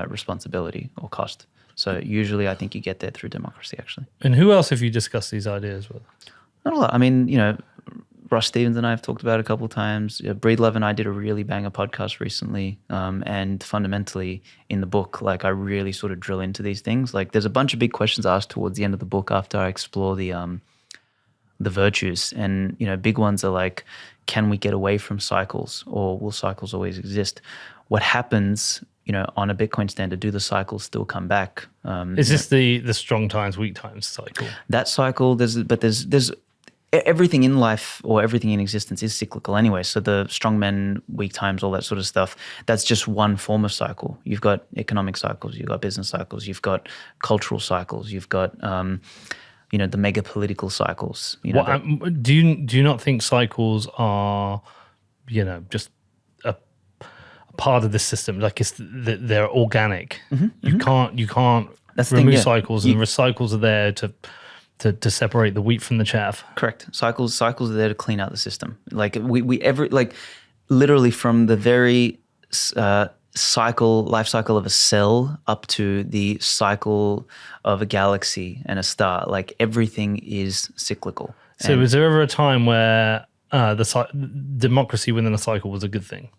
responsibility or cost. So usually I think you get there through democracy, actually. And who else have you discussed these ideas with? Not a lot. I mean, you know, Ross Stevens and I have talked about it a couple of times. Breedlove and I did a really banger podcast recently. And fundamentally in the book, like I really sort of drill into these things. Like there's a bunch of big questions asked towards the end of the book after I explore the virtues. And, you know, big ones are like, can we get away from cycles or will cycles always exist? What happens, you know, on a Bitcoin standard, do the cycles still come back? Is this the strong times, weak times cycle? That cycle, there's everything in life or everything in existence is cyclical anyway. So the strong men, weak times, all that sort of stuff, that's just one form of cycle. You've got economic cycles, you've got business cycles, you've got cultural cycles, you've got you know, the mega political cycles. You know, do you not think cycles are, you know, just a part of the system? Like they're organic. Mm-hmm. You can't remove cycles, and cycles are there to separate the wheat from the chaff. Correct. Cycles are there to clean out the system. Like we literally from the very life cycle of a cell up to the cycle of a galaxy and a star. Like everything is cyclical. So was there ever a time where democracy within a cycle was a good thing?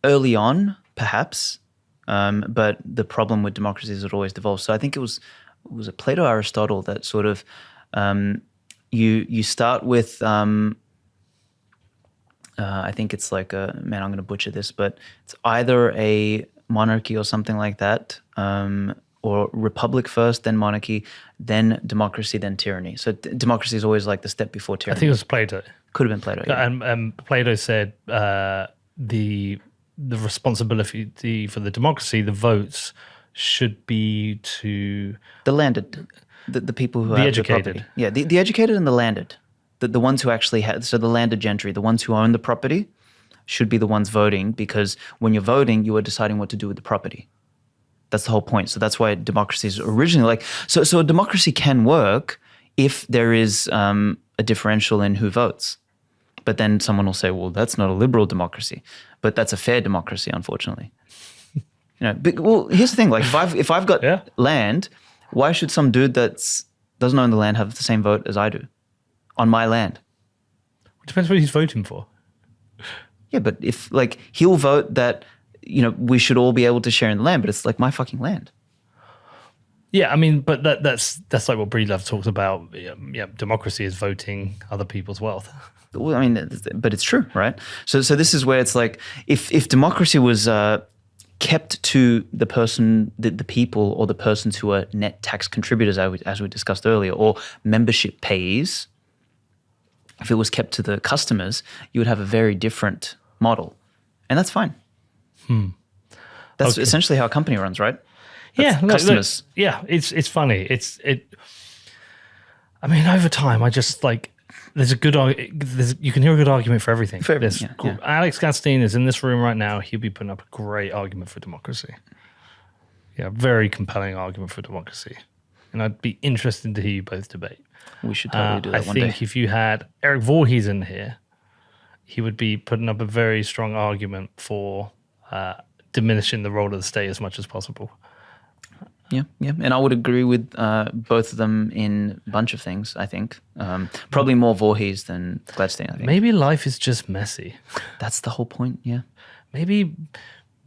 Early on, perhaps, but the problem with democracy is it always devolves. So I think it was Plato, Aristotle that sort of you start with. I think it's like I'm going to butcher this, but it's either a monarchy or something like that, or republic first, then monarchy, then democracy, then tyranny. So democracy is always like the step before tyranny. I think it was Plato. Could have been Plato. Yeah. And Plato said the responsibility for the democracy, the votes, should be to the landed, the people who have educated. the property. Yeah, the educated and the landed. The ones who actually have, so the landed gentry, the ones who own the property, should be the ones voting, because when you're voting, you are deciding what to do with the property. That's the whole point. So that's why democracy is originally like, so a democracy can work if there is a differential in who votes. But then someone will say, well, that's not a liberal democracy, but that's a fair democracy, unfortunately. Well, here's the thing, like if I've got land, why should some dude that doesn't own the land have the same vote as I do on my land? It depends what he's voting for. Yeah, but if like he'll vote that, we should all be able to share in the land, but it's like my fucking land. Yeah, I mean, but that's like what Breedlove talks about. Yeah, democracy is voting other people's wealth. Well, I mean, but it's true, right? So this is where it's like if democracy was kept to the person, the people, or the persons who are net tax contributors, as we discussed earlier, or membership payees, if it was kept to the customers, you would have a very different model, and that's fine. That's essentially how a company runs, right? That's customers. It's funny. I mean, over time, I just like. There's you can hear a good argument for everything. Aleks Svetski is in this room right now. He'll be putting up a great argument for democracy. Yeah, very compelling argument for democracy. And I'd be interested to hear you both debate. We should totally do that one day. I think if you had Erik Voorhees in here, he would be putting up a very strong argument for diminishing the role of the state as much as possible. Yeah. And I would agree with both of them in a bunch of things, I think. Probably more Voorhees than Gladstein, I think. Maybe life is just messy. That's the whole point, yeah. Maybe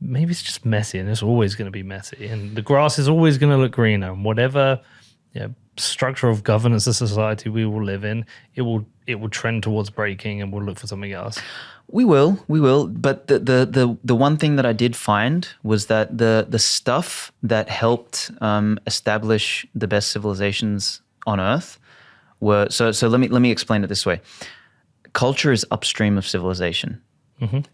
it's just messy, and it's always going to be messy. And the grass is always going to look greener. And whatever structure of governance of society we will live in, it will trend towards breaking, and we'll look for something else. We will. But the one thing that I did find was that the stuff that helped establish the best civilizations on Earth were so let me explain it this way. Culture is upstream of civilization,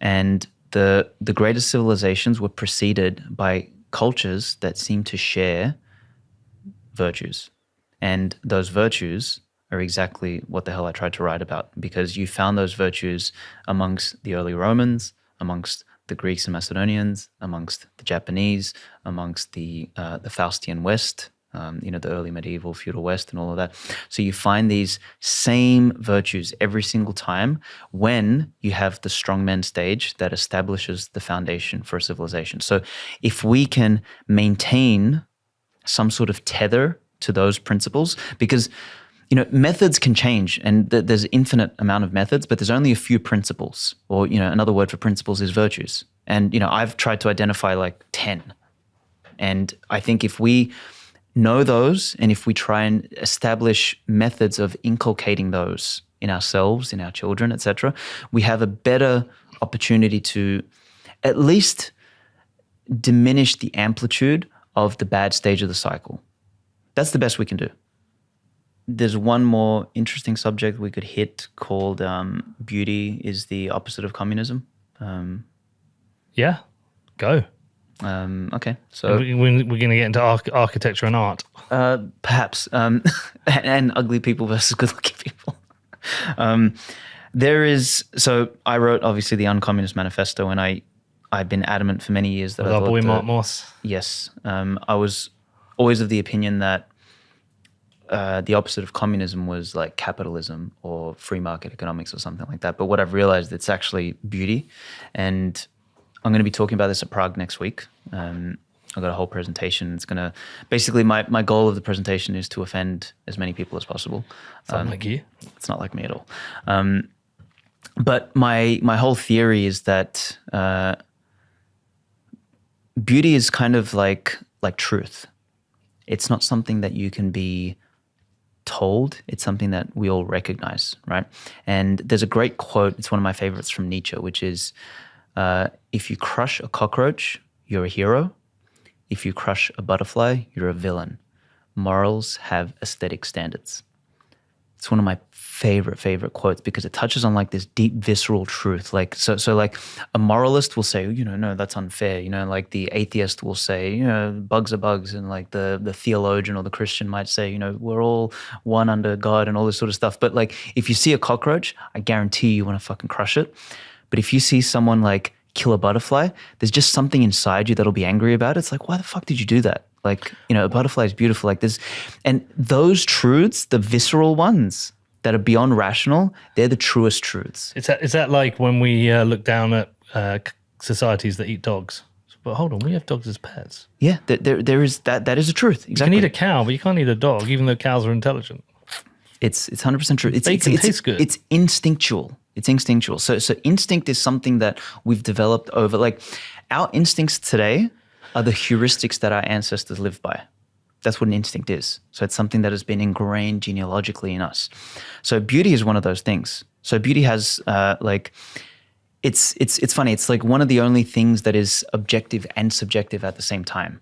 and the greatest civilizations were preceded by cultures that seem to share virtues, and those virtues are exactly what the hell I tried to write about, because you found those virtues amongst the early Romans, amongst the Greeks and Macedonians, amongst the Japanese, amongst the Faustian West, the early medieval feudal West and all of that. So you find these same virtues every single time when you have the strongman stage that establishes the foundation for a civilization. So if we can maintain some sort of tether to those principles, because methods can change, and there's an infinite amount of methods, but there's only a few principles, or, another word for principles is virtues. And, I've tried to identify like 10. And I think if we know those, and if we try and establish methods of inculcating those in ourselves, in our children, etc., we have a better opportunity to at least diminish the amplitude of the bad stage of the cycle. That's the best we can do. There's one more interesting subject we could hit called beauty is the opposite of communism. Yeah, go. Okay, so we're going to get into architecture and art. Perhaps, and ugly people versus good-looking people. So I wrote obviously the Uncommunist Manifesto, and I've been adamant for many years that our boy Mark Moss. Yes, I was always of the opinion that the opposite of communism was like capitalism or free market economics or something like that. But what I've realized, it's actually beauty. And I'm going to be talking about this at Prague next week. I've got a whole presentation. It's going to basically my goal of the presentation is to offend as many people as possible. Sound like you. It's not like me at all. But my whole theory is that beauty is kind of like truth. It's not something that you can be told. It's something that we all recognize, right? And there's a great quote. It's one of my favorites from Nietzsche, which is, if you crush a cockroach, you're a hero. If you crush a butterfly, you're a villain. Morals have aesthetic standards. It's one of my favorite quotes because it touches on like this deep visceral truth. Like, so like a moralist will say, no, that's unfair. Like the atheist will say, bugs are bugs. And like the theologian or the Christian might say, we're all one under God and all this sort of stuff. But like, if you see a cockroach, I guarantee you want to fucking crush it. But if you see someone like kill a butterfly, there's just something inside you that'll be angry about it. It's like, why the fuck did you do that? Like, a butterfly is beautiful like this. And those truths, the visceral ones that are beyond rational, they're the truest truths. Is that like when we look down at societies that eat dogs? But hold on, we have dogs as pets. Yeah, there is that is a truth. Exactly. You can eat a cow, but you can't eat a dog, even though cows are intelligent. It's 100% true. Bacon tastes good. It's instinctual. It's instinctual. So instinct is something that we've developed over, like, our instincts today are the heuristics that our ancestors lived by. That's what an instinct is. So it's something that has been ingrained genealogically in us. So beauty is one of those things. So beauty has it's funny. It's like one of the only things that is objective and subjective at the same time.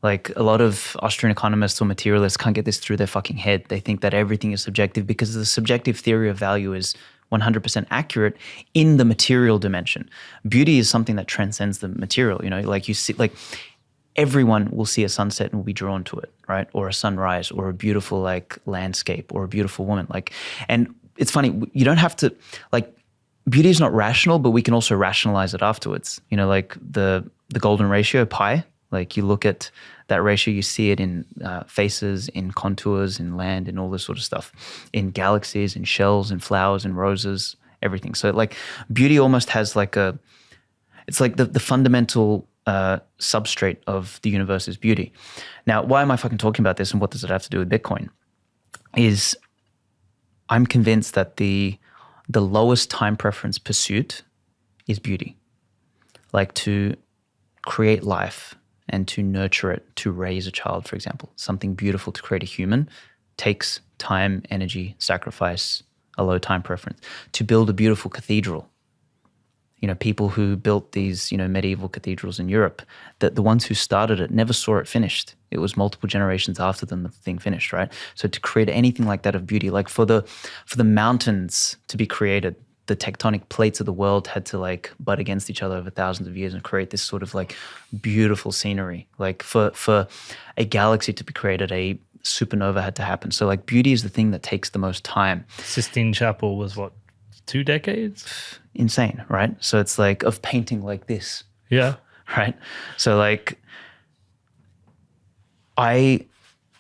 Like a lot of Austrian economists or materialists can't get this through their fucking head. They think that everything is subjective because the subjective theory of value is 100% accurate in the material dimension. Beauty is something that transcends the material. Like you see, like everyone will see a sunset and will be drawn to it, right? Or a sunrise, or a beautiful like landscape, or a beautiful woman. Like, and it's funny, you don't have to, like, beauty is not rational, but we can also rationalize it afterwards. Like the golden ratio, pi. Like you look at that ratio, you see it in faces, in contours, in land, in all this sort of stuff, in galaxies, in shells, in flowers, in roses, everything. So like beauty almost has like it's like the fundamental substrate of the universe is beauty. Now, why am I fucking talking about this and what does it have to do with Bitcoin? Is I'm convinced that the lowest time preference pursuit is beauty. Like to create life and to nurture it, to raise a child, for example, something beautiful to create a human takes time, energy, sacrifice, a low time preference. To build a beautiful cathedral, people who built these, medieval cathedrals in Europe, the ones who started it never saw it finished. It was multiple generations after them that the thing finished, right? So to create anything like that of beauty, like for the mountains to be created, the tectonic plates of the world had to like butt against each other over thousands of years and create this sort of like beautiful scenery. Like for a galaxy to be created, a supernova had to happen. So like beauty is the thing that takes the most time. Sistine Chapel was what, 2 decades? Insane, right? So it's like of painting like this. Yeah. Right? So like I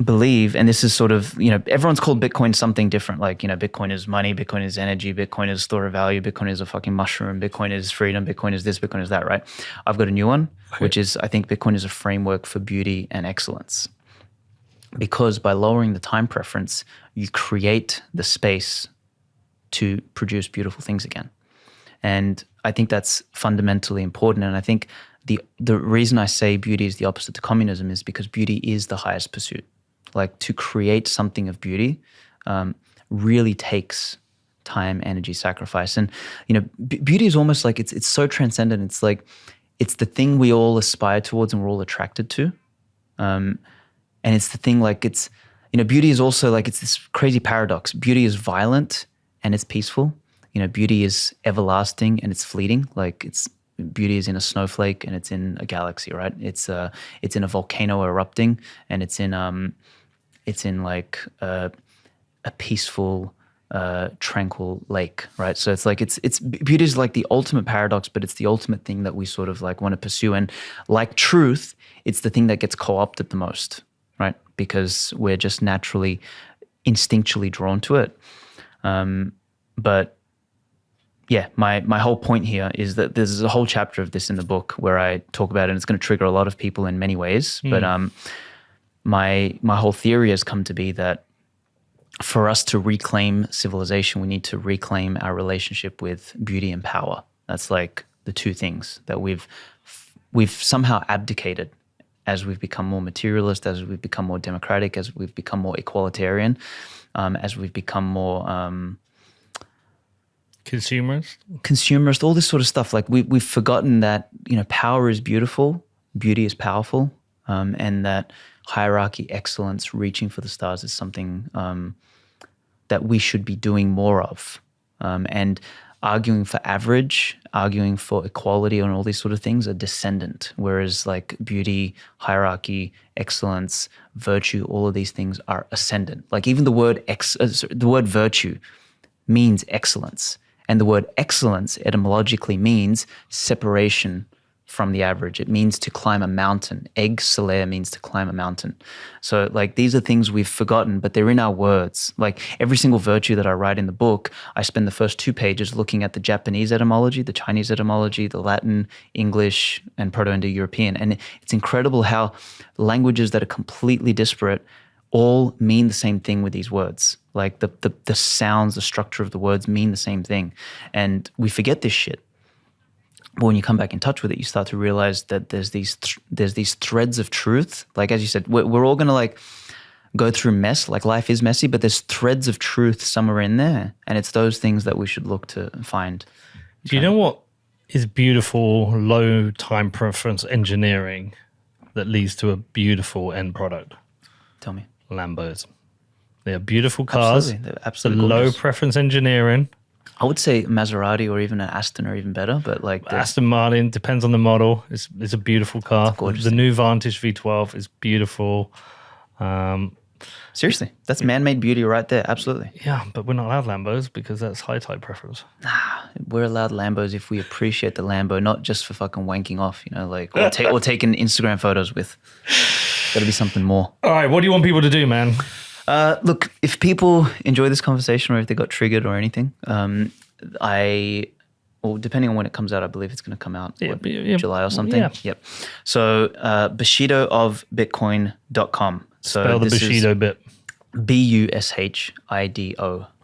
believe, and this is sort of, everyone's called Bitcoin something different. Like, Bitcoin is money, Bitcoin is energy, Bitcoin is store of value, Bitcoin is a fucking mushroom, Bitcoin is freedom, Bitcoin is this, Bitcoin is that, right? I've got a new one, which is, I think Bitcoin is a framework for beauty and excellence. Because by lowering the time preference, you create the space to produce beautiful things again. And I think that's fundamentally important. And I think the reason I say beauty is the opposite to communism is because beauty is the highest pursuit. Like to create something of beauty really takes time, energy, sacrifice. And, beauty is almost like it's so transcendent. It's like, it's the thing we all aspire towards and we're all attracted to. And it's the thing like it's, beauty is also like, it's this crazy paradox. Beauty is violent and it's peaceful. Beauty is everlasting and it's fleeting. Like beauty is in a snowflake and it's in a galaxy, right? It's in a volcano erupting and it's in like a peaceful, tranquil lake, right? So it's like it's beauty is like the ultimate paradox, but it's the ultimate thing that we sort of like want to pursue. And like truth, it's the thing that gets co-opted the most, right? Because we're just naturally, instinctually drawn to it. But yeah, my whole point here is that there's a whole chapter of this in the book where I talk about it, and it's going to trigger a lot of people in many ways. But my whole theory has come to be that for us to reclaim civilization, we need to reclaim our relationship with beauty and power. That's like the two things that we've somehow abdicated as we've become more materialist, as we've become more democratic, as we've become more equalitarian, as we've become more consumerist, all this sort of stuff. Like we've forgotten that, you know, power is beautiful, beauty is powerful, and that hierarchy, excellence, reaching for the stars is something that we should be doing more of. And arguing for average, arguing for equality and all these sort of things are descendant, whereas like beauty, hierarchy, excellence, virtue, all of these things are ascendant. Like even the word virtue means excellence, and the word excellence etymologically means separation from the average. It means to climb a mountain. Exceller means to climb a mountain. So like these are things we've forgotten, but they're in our words. Like every single virtue that I write in the book, I spend the first 2 pages looking at the Japanese etymology, the Chinese etymology, the Latin, English, and Proto-Indo-European. And it's incredible how languages that are completely disparate all mean the same thing with these words. Like the sounds, the structure of the words mean the same thing. And we forget this shit. But when you come back in touch with it, you start to realize that there's these threads of truth. Like as you said, we're all going to like go through mess. Like life is messy, but there's threads of truth somewhere in there, and it's those things that we should look to find. Do you know what is beautiful low time preference engineering that leads to a beautiful end product? Tell me. Lambos. They are beautiful cars. Absolutely. They're absolutely low gorgeous. preference engineering. I would say Maserati or even an Aston are even better, but like Aston Martin, depends on the model. It's a beautiful car. Gorgeous. The new Vantage V12 is beautiful. Seriously, that's man-made beauty right there. Absolutely. Yeah, but we're not allowed Lambos because that's high type preference. We're allowed Lambos if we appreciate the Lambo, not just for fucking wanking off, you know, like or taking Instagram photos with. Got to be something more. All right, what do you want people to do, man? Look, if people enjoy this conversation or if they got triggered or anything, depending on when it comes out, I believe it's going to come out July or something. Yeah. Yep. So Bushido of Bitcoin.com. So Spell the Bushido bit. Bushido.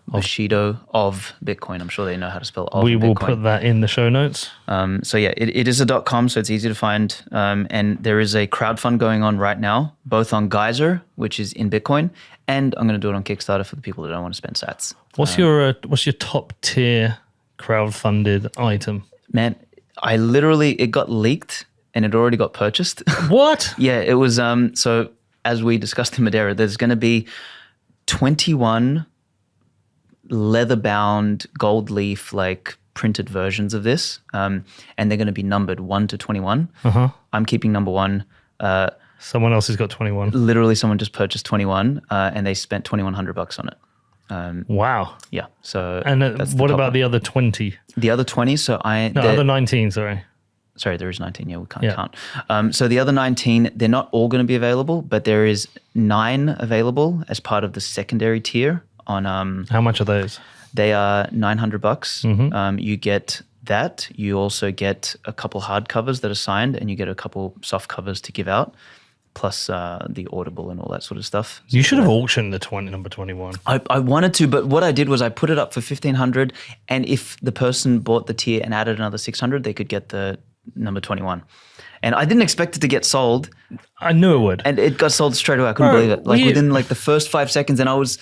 Bushido of Bitcoin. I'm sure they know how to spell of We will Bitcoin. put that in the show notes. So yeah, it is a .com, so it's easy to find. And there is a crowdfund going on right now, both on Geyser, which is in Bitcoin, and I'm going to do it on Kickstarter for the people that don't want to spend sats. What's your top tier crowdfunded item? Man, it got leaked and it already got purchased. What? Yeah, it was. So as we discussed in Madeira, there's going to be 21 leather-bound gold leaf like printed versions of this, and they're going to be numbered 1 to 21. I'm keeping number 1. Someone else has got 21. Literally, someone just purchased 21, and they spent $2,100 on it. Wow. Yeah. So, And that's what top about one. the other 20? The other 20? So other 19, sorry. Sorry, there is 19. Yeah, we can't count. So the other 19, they're not all going to be available, but there is 9 available as part of the secondary tier. On How much are those? They are $900. You get that. You also get a couple hardcovers that are signed, and you get a couple soft covers to give out, plus the Audible and all that sort of stuff. You should have auctioned the number 21. I wanted to, but what I did was I put it up for $1,500, and if the person bought the tier and added another $600, they could get the number 21. And I didn't expect it to get sold. I knew it would. And it got sold straight away. I couldn't believe it. Like within like the first 5 seconds, and I was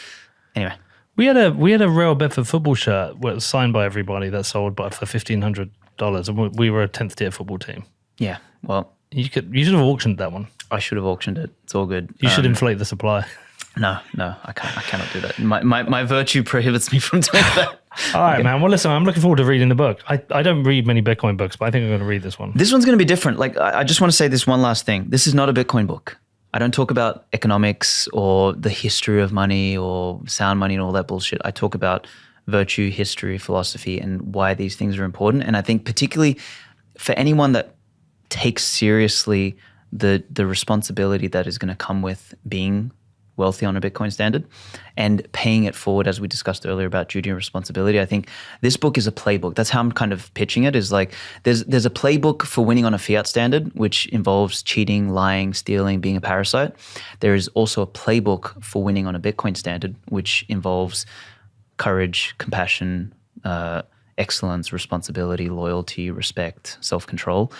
anyway. We had a Real Bedford football shirt signed by everybody that sold for $1,500, and we were a 10th tier football team. Yeah, well, you should have auctioned that one. I should have auctioned it. It's all good. You should inflate the supply. No, I can't. I cannot do that. My virtue prohibits me from doing that. All right, man. Well, listen, I'm looking forward to reading the book. I don't read many Bitcoin books, but I think I'm going to read this one. This one's going to be different. Like, I just want to say this one last thing. This is not a Bitcoin book. I don't talk about economics or the history of money or sound money and all that bullshit. I talk about virtue, history, philosophy, and why these things are important. And I think particularly for anyone that takes seriously the responsibility that is going to come with being wealthy on a Bitcoin standard, and paying it forward, as we discussed earlier about duty and responsibility. I think this book is a playbook. That's how I'm kind of pitching it, is like there's a playbook for winning on a fiat standard, which involves cheating, lying, stealing, being a parasite. There is also a playbook for winning on a Bitcoin standard, which involves courage, compassion, excellence, responsibility, loyalty, respect, self-control.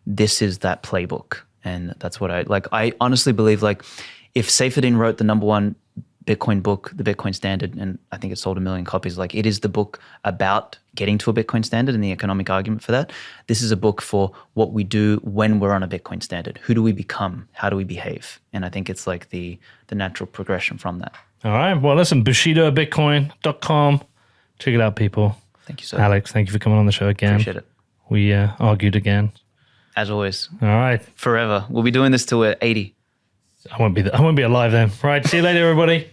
This is that playbook. And that's what I honestly believe, like, if Saifedean wrote the #1 Bitcoin book, The Bitcoin Standard, and I think it sold 1 million copies, like, it is the book about getting to a Bitcoin standard and the economic argument for that. This is a book for what we do when we're on a Bitcoin standard. Who do we become? How do we behave? And I think it's like the natural progression from that. All right. Well, listen, BushidoBitcoin.com. Check it out, people. Thank you, sir. Alex, thank you for coming on the show again. Appreciate it. We argued again. As always. All right. Forever. We'll be doing this till we're 80. I won't be alive then. Right. See you later, everybody.